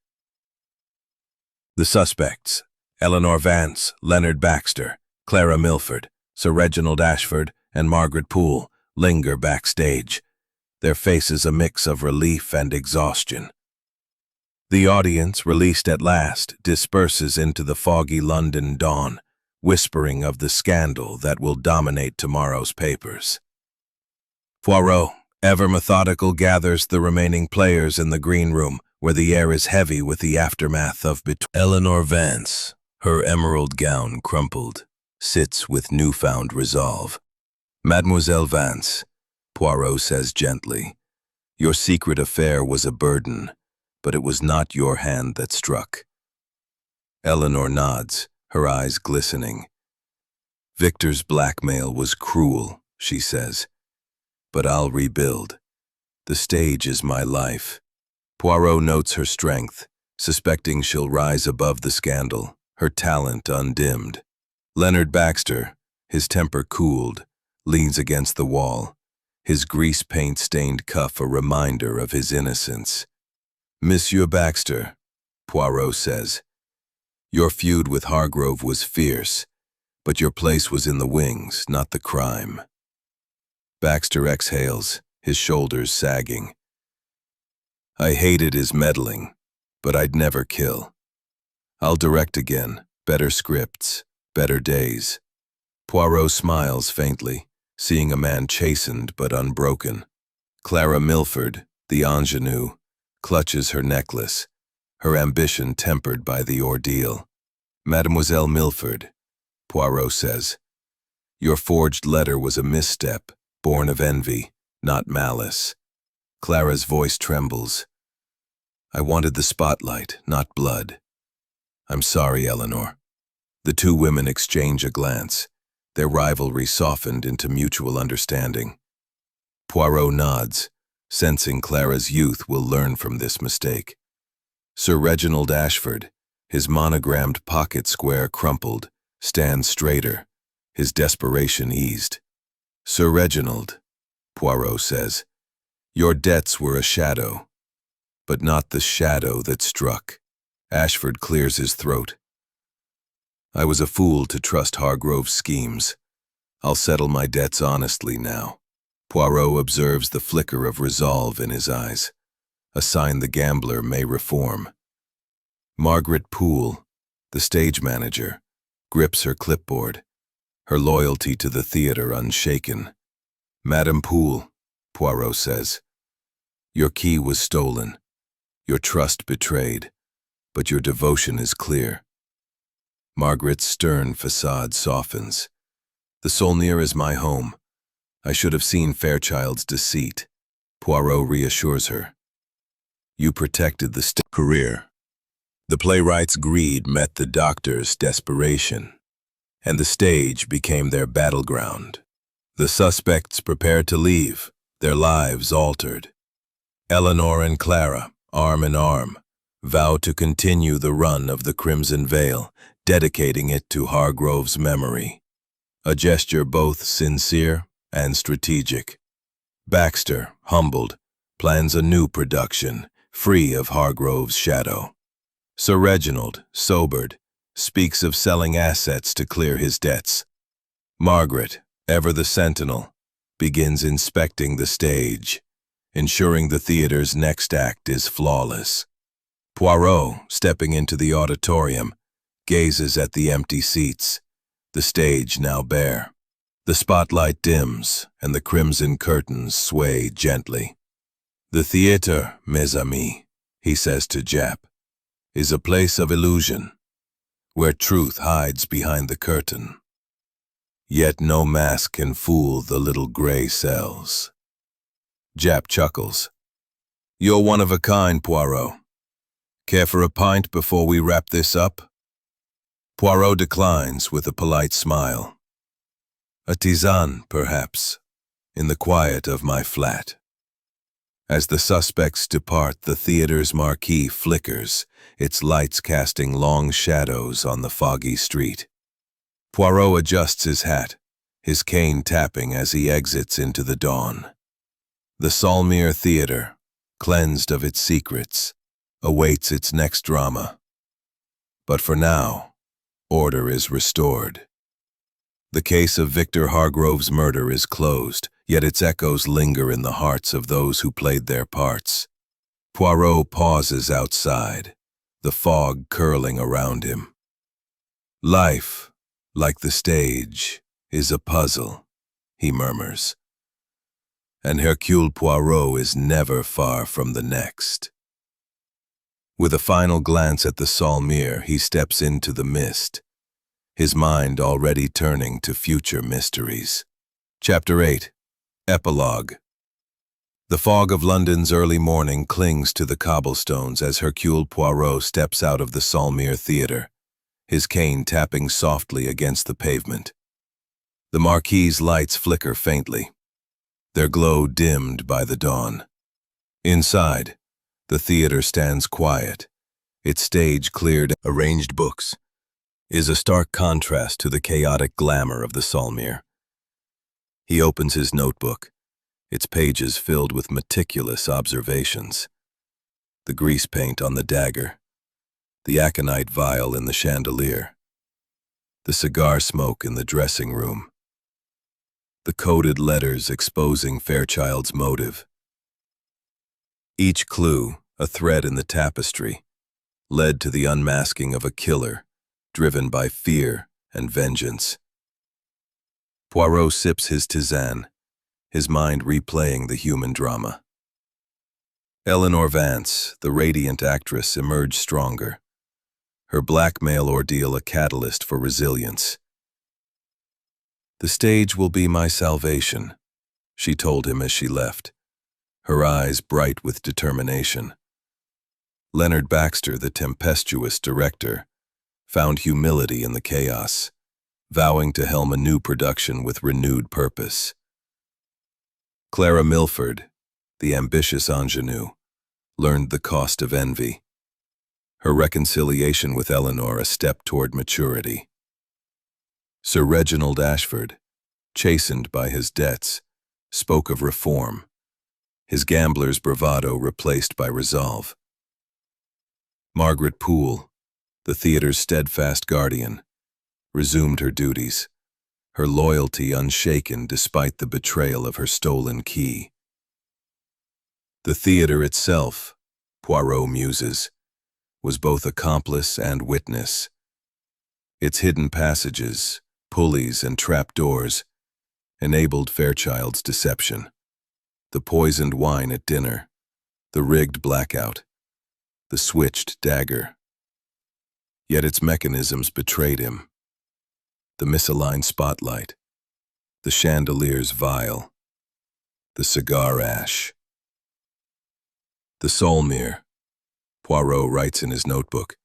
The suspects, Eleanor Vance, Leonard Baxter, Clara Milford, Sir Reginald Ashford, and Margaret Poole, linger backstage, their faces a mix of relief and exhaustion. The audience, released at last, disperses into the foggy London dawn, whispering of the scandal that will dominate tomorrow's papers. Poirot, ever methodical, gathers the remaining players in the green room, where the air is heavy with the aftermath of Eleanor Vance, her emerald gown crumpled, sits with newfound resolve. "Mademoiselle Vance," Poirot says gently, "your secret affair was a burden, but it was not your hand that struck." Eleanor nods, her eyes glistening. "Victor's blackmail was cruel," she says, "but I'll rebuild. The stage is my life." Poirot notes her strength, suspecting she'll rise above the scandal, her talent undimmed. Leonard Baxter, his temper cooled, leans against the wall, his grease paint-stained cuff a reminder of his innocence. "Monsieur Baxter," Poirot says, "your feud with Hargrove was fierce, but your place was in the wings, not the crime." Baxter exhales, his shoulders sagging. "I hated his meddling, but I'd never kill. I'll direct again, better scripts, better days." Poirot smiles faintly, seeing a man chastened but unbroken. Clara Milford, the ingenue, clutches her necklace, her ambition tempered by the ordeal. "Mademoiselle Milford," Poirot says, "your forged letter was a misstep, born of envy, not malice." Clara's voice trembles. "I wanted the spotlight, not blood." "I'm sorry, Eleanor." The two women exchange a glance, their rivalry softened into mutual understanding. Poirot nods, sensing Clara's youth will learn from this mistake. Sir Reginald Ashford, his monogrammed pocket square crumpled, stands straighter, his desperation eased. "Sir Reginald," Poirot says, "your debts were a shadow, but not the shadow that struck." Ashford clears his throat. "I was a fool to trust Hargrove's schemes. I'll settle my debts honestly now." Poirot observes the flicker of resolve in his eyes, a sign the gambler may reform. Margaret Poole, the stage manager, grips her clipboard, her loyalty to the theatre unshaken. "Madame Poole," Poirot says, "your key was stolen, your trust betrayed, but your devotion is clear." Margaret's stern facade softens. "The Solmere is my home. I should have seen Fairchild's deceit." Poirot reassures her. "You protected the career." The playwright's greed met the doctor's desperation. and the stage became their battleground. The suspects prepared to leave, their lives altered. Eleanor and Clara, arm in arm, vow to continue the run of the Crimson Veil, dedicating it to Hargrove's memory. A gesture both sincere and strategic. Baxter, humbled, plans a new production, free of Hargrove's shadow. Sir Reginald, sobered, speaks of selling assets to clear his debts. Margaret, ever the sentinel, begins inspecting the stage, ensuring the theater's next act is flawless. Poirot, stepping into the auditorium, gazes at the empty seats, the stage now bare. The spotlight dims, and the crimson curtains sway gently. "The theater, mes amis," he says to Jap, "is a place of illusion, where truth hides behind the curtain. Yet no mask can fool the little gray cells." Jap chuckles. "You're one of a kind, Poirot. Care for a pint before we wrap this up?" Poirot declines with a polite smile. "A tisane, perhaps, in the quiet of my flat." As the suspects depart, the theater's marquee flickers, its lights casting long shadows on the foggy street. Poirot adjusts his hat, his cane tapping as he exits into the dawn. The Solmere Theatre, cleansed of its secrets, awaits its next drama. But for now, order is restored. The case of Victor Hargrove's murder is closed, yet its echoes linger in the hearts of those who played their parts. Poirot pauses outside, the fog curling around him. "Life, like the stage, is a puzzle," he murmurs. "And Hercule Poirot is never far from the next." With a final glance at the Solmere, he steps into the mist, his mind already turning to future mysteries. Chapter 8. Epilogue. The fog of London's early morning clings to the cobblestones as Hercule Poirot steps out of the Solmere Theatre, his cane tapping softly against the pavement. The marquee's lights flicker faintly, their glow dimmed by the dawn. Inside, the theater stands quiet, its stage cleared, arranged books, is a stark contrast to the chaotic glamour of the Solmere. He opens his notebook, its pages filled with meticulous observations. The grease paint on the dagger, the aconite vial in the chandelier, the cigar smoke in the dressing room, the coded letters exposing Fairchild's motive. Each clue, a thread in the tapestry, led to the unmasking of a killer, driven by fear and vengeance. Poirot sips his tisane, his mind replaying the human drama. Eleanor Vance, the radiant actress, emerged stronger, her blackmail ordeal a catalyst for resilience. "The stage will be my salvation," she told him as she left, her eyes bright with determination. Leonard Baxter, the tempestuous director, found humility in the chaos, vowing to helm a new production with renewed purpose. Clara Milford, the ambitious ingenue, learned the cost of envy, her reconciliation with Eleanor a step toward maturity. Sir Reginald Ashford, chastened by his debts, spoke of reform, his gambler's bravado replaced by resolve. Margaret Poole, the theater's steadfast guardian, resumed her duties, her loyalty unshaken despite the betrayal of her stolen key. The theater itself, Poirot muses, was both accomplice and witness. Its hidden passages, pulleys, and trapdoors enabled Fairchild's deception. The poisoned wine at dinner, the rigged blackout, the switched dagger. Yet its mechanisms betrayed him. The misaligned spotlight, the chandelier's vial, the cigar ash. The Solmere, Poirot writes in his notebook,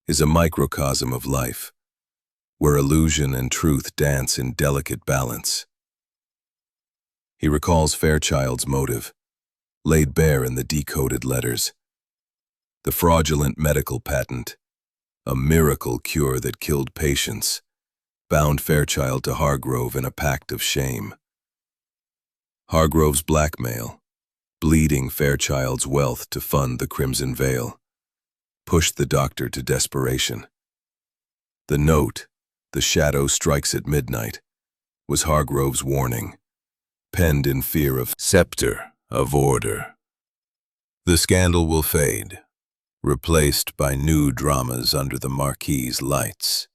is a microcosm of life, where illusion and truth dance in delicate balance. He recalls Fairchild's motive, laid bare in the decoded letters. The fraudulent medical patent, a miracle cure that killed patients, bound Fairchild to Hargrove in a pact of shame. Hargrove's blackmail, bleeding Fairchild's wealth to fund the Crimson Veil, pushed the doctor to desperation. The note, "The shadow strikes at midnight," was Hargrove's warning, penned in fear of scepter of order. The scandal will fade, replaced by new dramas under the Marquis's lights.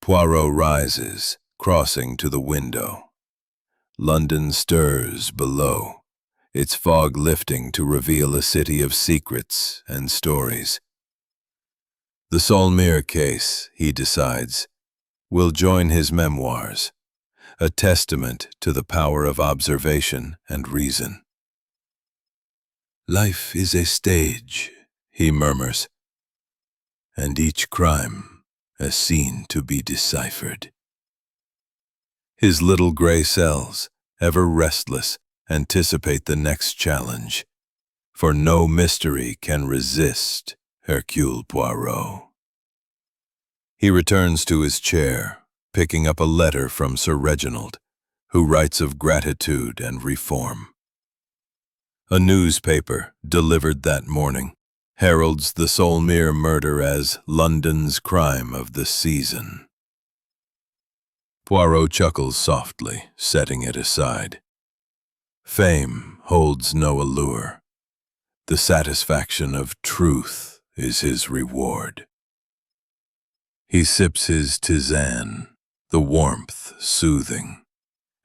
Poirot rises, crossing to the window. London stirs below, its fog lifting to reveal a city of secrets and stories. The Solmere case, he decides, will join his memoirs, a testament to the power of observation and reason. "Life is a stage," he murmurs, "and each crime a scene to be deciphered." His little gray cells, ever restless, anticipate the next challenge, for no mystery can resist Hercule Poirot. He returns to his chair, picking up a letter from Sir Reginald, who writes of gratitude and reform. A newspaper, delivered that morning, heralds the Solmere murder as London's crime of the season. Poirot chuckles softly, setting it aside. Fame holds no allure. The satisfaction of truth is his reward. He sips his tisane, the warmth soothing,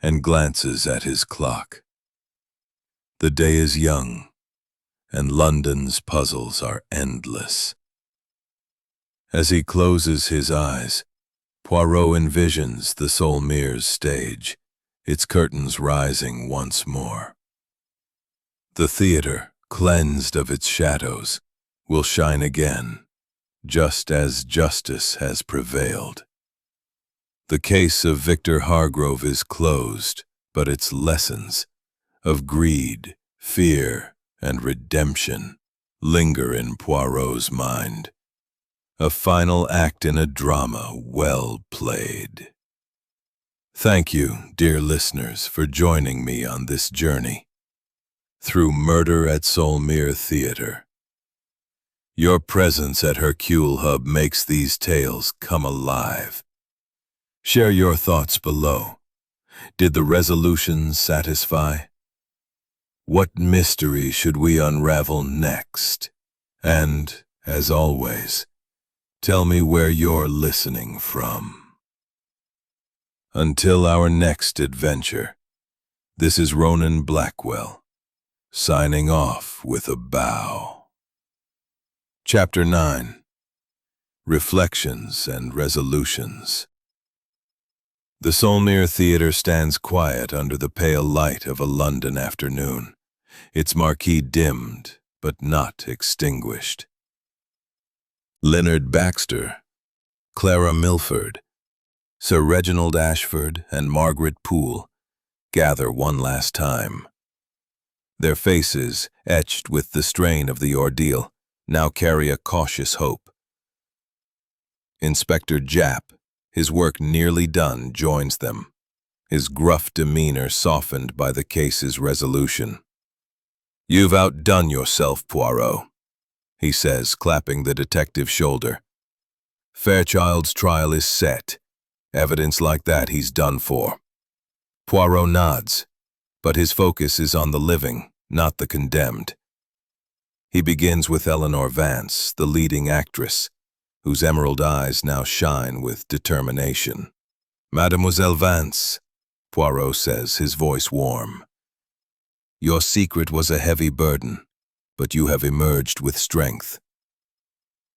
and glances at his clock. The day is young, and London's puzzles are endless. As he closes his eyes, Poirot envisions the Solmere's stage, its curtains rising once more. The theater, cleansed of its shadows, will shine again, just as justice has prevailed. The case of Victor Hargrove is closed, but its lessons of greed, fear, and redemption linger in Poirot's mind. A final act in a drama well played. Thank you, dear listeners, for joining me on this journey through Murder at Solmere Theatre. Your presence at Hercule Hub makes these tales come alive. Share your thoughts below. Did the resolutions satisfy? What mystery should we unravel next? And, as always, tell me where you're listening from. Until our next adventure, this is Ronan Blackwell, signing off with a bow. Chapter 9. Reflections and Resolutions. The Solmere Theatre stands quiet under the pale light of a London afternoon, its marquee dimmed but not extinguished. Leonard Baxter, Clara Milford, Sir Reginald Ashford, and Margaret Poole gather one last time. Their faces, etched with the strain of the ordeal, now carry a cautious hope. Inspector Japp, his work nearly done, joins them, his gruff demeanor softened by the case's resolution. "You've outdone yourself, Poirot," he says, clapping the detective's shoulder. "Fairchild's trial is set. Evidence like that he's done for." Poirot nods, but his focus is on the living, not the condemned. He begins with Eleanor Vance, the leading actress, whose emerald eyes now shine with determination. "Mademoiselle Vance," Poirot says, his voice warm. "Your secret was a heavy burden, but you have emerged with strength."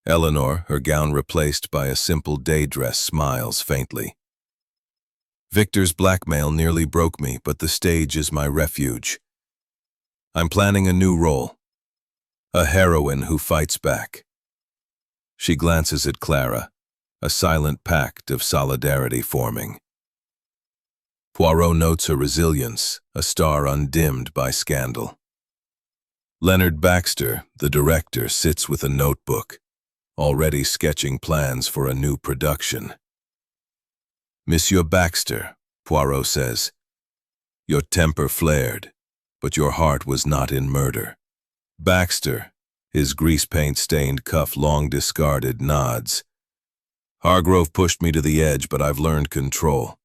Eleanor, her gown replaced by a simple day dress, smiles faintly. "Victor's blackmail nearly broke me, but the stage is my refuge. I'm planning a new role, a heroine who fights back." She glances at Clara, a silent pact of solidarity forming. Poirot notes her resilience, a star undimmed by scandal. Leonard Baxter, the director, sits with a notebook, already sketching plans for a new production. "Monsieur Baxter," Poirot says, "your temper flared, but your heart was not in murder." Baxter, his grease paint-stained cuff long discarded, nods. "Hargrove pushed me to the edge, but I've learned control.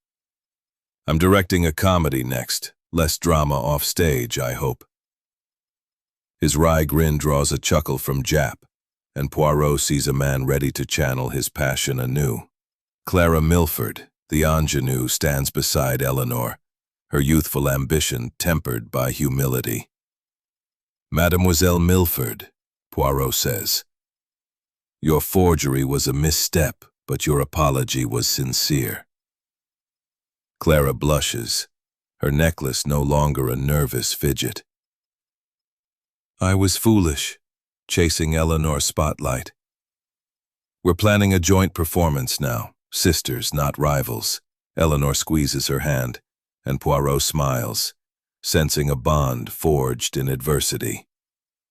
I'm directing a comedy next, less drama off stage, I hope." His wry grin draws a chuckle from Jap, and Poirot sees a man ready to channel his passion anew. Clara Milford, the ingenue, stands beside Eleanor, her youthful ambition tempered by humility. "Mademoiselle Milford," Poirot says, "your forgery was a misstep, but your apology was sincere." Clara blushes, her necklace no longer a nervous fidget. "I was foolish, chasing Eleanor's spotlight. We're planning a joint performance now, sisters, not rivals." Eleanor squeezes her hand, and Poirot smiles, sensing a bond forged in adversity.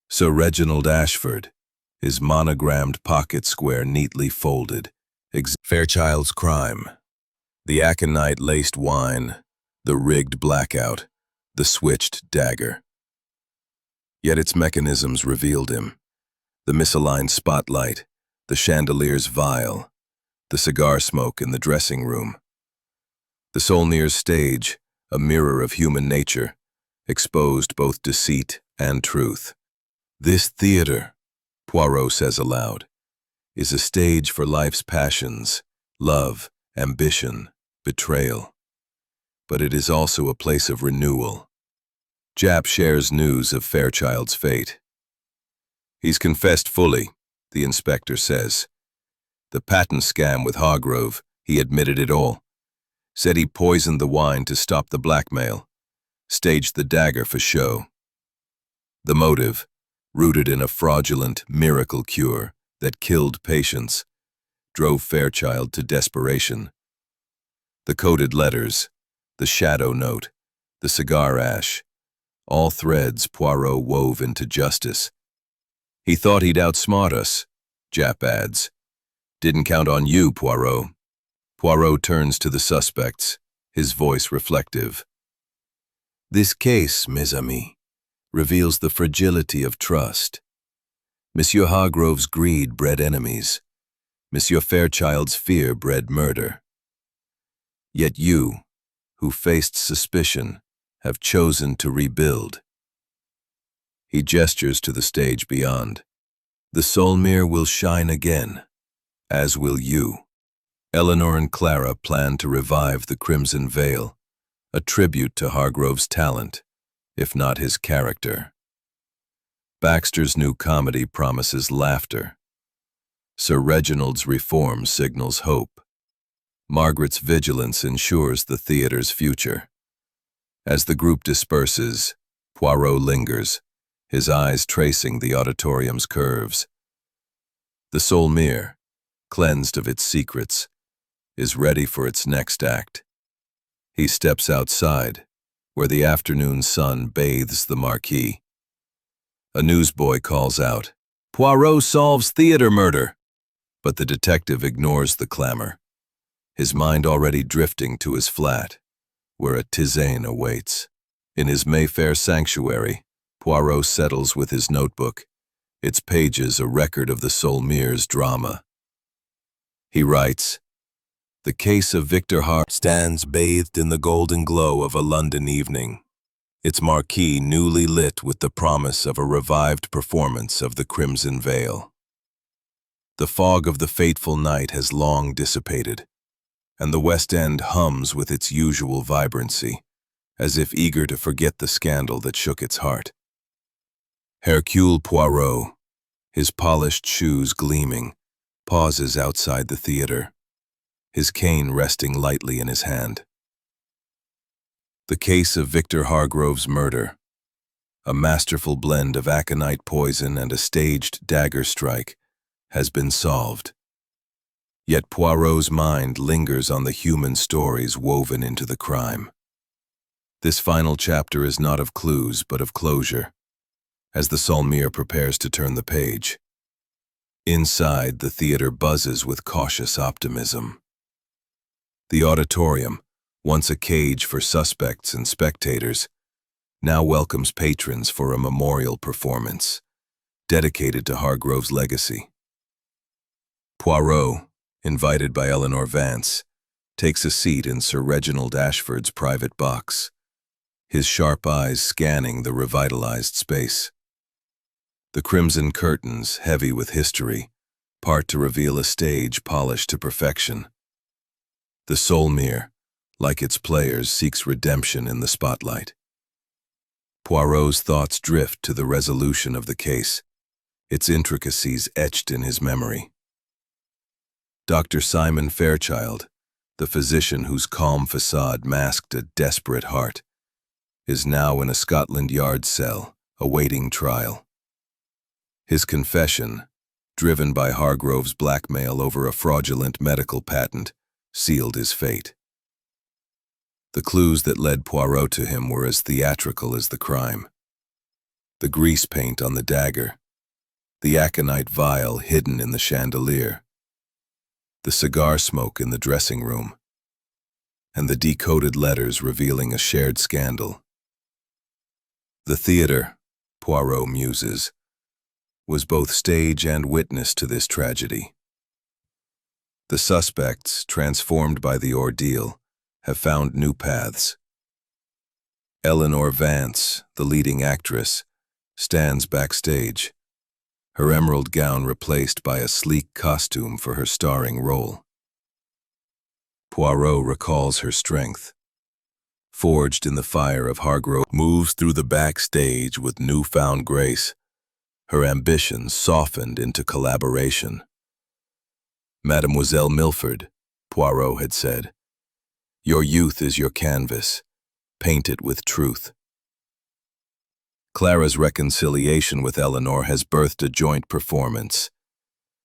Sir Reginald Ashford, his monogrammed pocket square neatly folded, Fairchild's crime, the aconite-laced wine, the rigged blackout, the switched dagger. Yet its mechanisms revealed him. The misaligned spotlight, the chandelier's vial, the cigar smoke in the dressing room. The Solmere's stage, a mirror of human nature, exposed both deceit and truth. "This theater," Poirot says aloud, "is a stage for life's passions, love, ambition, betrayal. But it is also a place of renewal." Jap shares news of Fairchild's fate. "He's confessed fully," the inspector says. "The patent scam with Hargrove, he admitted it all. Said he poisoned the wine to stop the blackmail, staged the dagger for show. The motive, rooted in a fraudulent miracle cure that killed patients, drove Fairchild to desperation. The coded letters, the shadow note, the cigar ash, all threads Poirot wove into justice. He thought he'd outsmart us," Jap adds. "Didn't count on you, Poirot." Poirot turns to the suspects, his voice reflective. "This case, mes amis, reveals the fragility of trust. Monsieur Hargrove's greed bred enemies. Monsieur Fairchild's fear bred murder. Yet you, who faced suspicion, have chosen to rebuild." He gestures to the stage beyond. "The Solmere will shine again, as will you." Eleanor and Clara plan to revive the Crimson Veil, a tribute to Hargrove's talent, if not his character. Baxter's new comedy promises laughter. Sir Reginald's reform signals hope. Margaret's vigilance ensures the theater's future. As the group disperses, Poirot lingers, his eyes tracing the auditorium's curves. The Solmere, cleansed of its secrets, is ready for its next act. He steps outside, where the afternoon sun bathes the marquee. A newsboy calls out, "Poirot solves theater murder!" But the detective ignores the clamor, his mind already drifting to his flat, where a tisane awaits. In his Mayfair sanctuary, Poirot settles with his notebook, its pages a record of the Solmere's drama. He writes, "The case of Victor Hart stands bathed in the golden glow of a London evening, its marquee newly lit with the promise of a revived performance of The Crimson Veil. The fog of the fateful night has long dissipated, and the West End hums with its usual vibrancy, as if eager to forget the scandal that shook its heart. Hercule Poirot, his polished shoes gleaming, pauses outside the theater, his cane resting lightly in his hand. The case of Victor Hargrove's murder, a masterful blend of aconite poison and a staged dagger strike, has been solved. Yet Poirot's mind lingers on the human stories woven into the crime. This final chapter is not of clues, but of closure, as the Solmere prepares to turn the page. Inside, the theater buzzes with cautious optimism. The auditorium, once a cage for suspects and spectators, now welcomes patrons for a memorial performance, dedicated to Hargrove's legacy. Poirot, invited by Eleanor Vance, takes a seat in Sir Reginald Ashford's private box, his sharp eyes scanning the revitalized space. The crimson curtains, heavy with history, part to reveal a stage polished to perfection. The Solmere, like its players, seeks redemption in the spotlight. Poirot's thoughts drift to the resolution of the case, its intricacies etched in his memory. Dr. Simon Fairchild, the physician whose calm facade masked a desperate heart, is now in a Scotland Yard cell, awaiting trial. His confession, driven by Hargrove's blackmail over a fraudulent medical patent, sealed his fate. The clues that led Poirot to him were as theatrical as the crime. The grease paint on the dagger, the aconite vial hidden in the chandelier, the cigar smoke in the dressing room, and the decoded letters revealing a shared scandal. The theater, Poirot muses, was both stage and witness to this tragedy. The suspects, transformed by the ordeal, have found new paths. Eleanor Vance, the leading actress, stands backstage, her emerald gown replaced by a sleek costume for her starring role. Poirot recalls her strength. Forged in the fire of Hargrove, moves through the backstage with newfound grace, her ambitions softened into collaboration. Mademoiselle Milford, Poirot had said, "Your youth is your canvas. Paint it with truth." Clara's reconciliation with Eleanor has birthed a joint performance,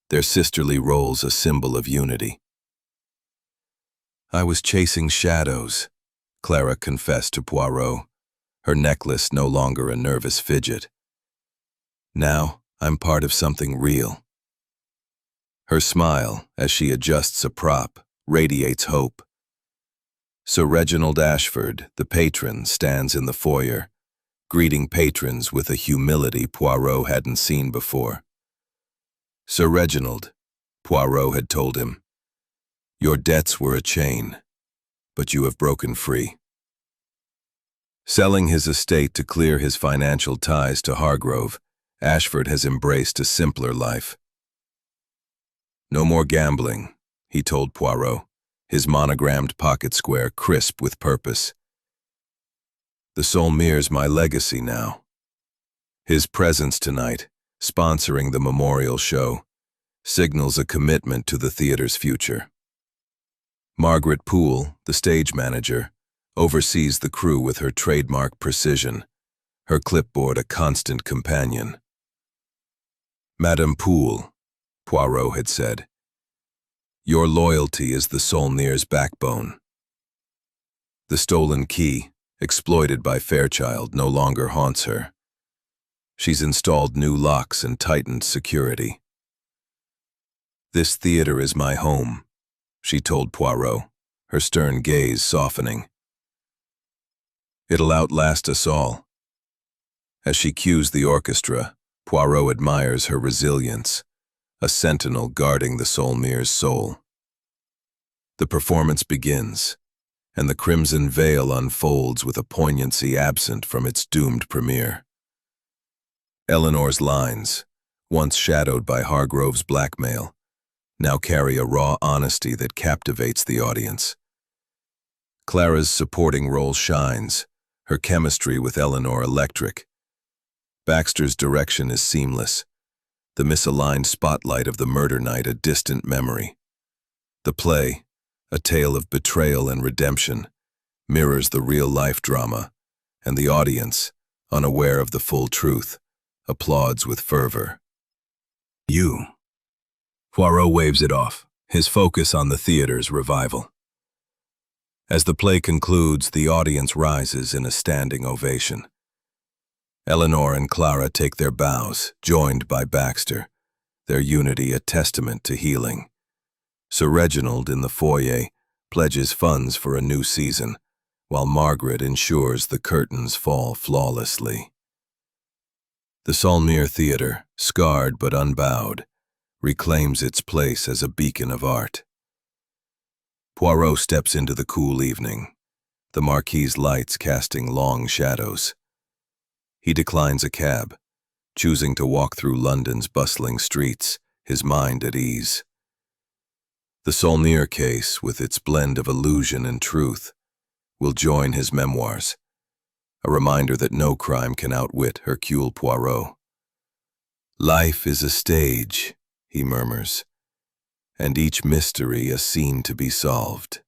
their sisterly roles a symbol of unity. "I was chasing shadows," Clara confessed to Poirot, her necklace no longer a nervous fidget. "Now I'm part of something real." Her smile, as she adjusts a prop, radiates hope. Sir Reginald Ashford, the patron, stands in the foyer, greeting patrons with a humility Poirot hadn't seen before. "Sir Reginald," Poirot had told him, "your debts were a chain, but you have broken free." Selling his estate to clear his financial ties to Hargrove, Ashford has embraced a simpler life. "No more gambling," he told Poirot, his monogrammed pocket square crisp with purpose. "The Solmere's my legacy now." His presence tonight, sponsoring the memorial show, signals a commitment to the theater's future. Margaret Poole, the stage manager, oversees the crew with her trademark precision, her clipboard a constant companion. "Madame Poole," Poirot had said, "your loyalty is the Solmere's backbone." The stolen key, exploited by Fairchild, no longer haunts her. She's installed new locks and tightened security. "This theater is my home," she told Poirot, her stern gaze softening. "It'll outlast us all." As she cues the orchestra, Poirot admires her resilience, a sentinel guarding the Solmere's soul. The performance begins, and the crimson veil unfolds with a poignancy absent from its doomed premiere. Eleanor's lines, once shadowed by Hargrove's blackmail, now carry a raw honesty that captivates the audience. Clara's supporting role shines, her chemistry with Eleanor electric. Baxter's direction is seamless, the misaligned spotlight of the murder night a distant memory. The play, a tale of betrayal and redemption, mirrors the real-life drama, and the audience, unaware of the full truth, applauds with fervor. "You." Poirot waves it off, his focus on the theater's revival. As the play concludes, the audience rises in a standing ovation. Eleanor and Clara take their bows, joined by Baxter, their unity a testament to healing. Sir Reginald, in the foyer, pledges funds for a new season, while Margaret ensures the curtains fall flawlessly. The Solmere Theatre, scarred but unbowed, reclaims its place as a beacon of art. Poirot steps into the cool evening, the marquee's lights casting long shadows. He declines a cab, choosing to walk through London's bustling streets, his mind at ease. The Solmere case, with its blend of illusion and truth, will join his memoirs, a reminder that no crime can outwit Hercule Poirot. "Life is a stage," he murmurs, "and each mystery a scene to be solved."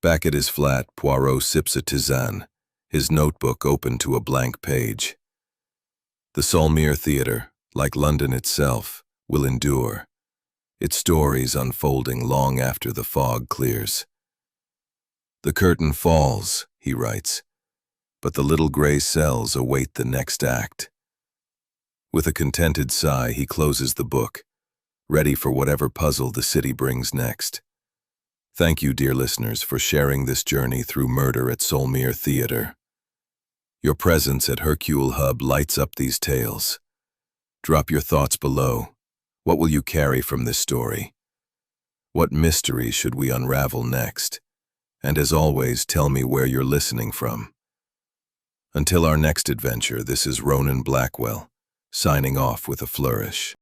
Back at his flat, Poirot sips a tisane, his notebook open to a blank page. The Solmere Theatre, like London itself, will endure, its stories unfolding long after the fog clears. "The curtain falls," he writes, "but the little gray cells await the next act." With a contented sigh, he closes the book, ready for whatever puzzle the city brings next. Thank you, dear listeners, for sharing this journey through Murder at Solmere Theatre. Your presence at Hercule Hub lights up these tales. Drop your thoughts below. What will you carry from this story? What mystery should we unravel next? And as always, tell me where you're listening from. Until our next adventure, this is Ronan Blackwell, signing off with a flourish.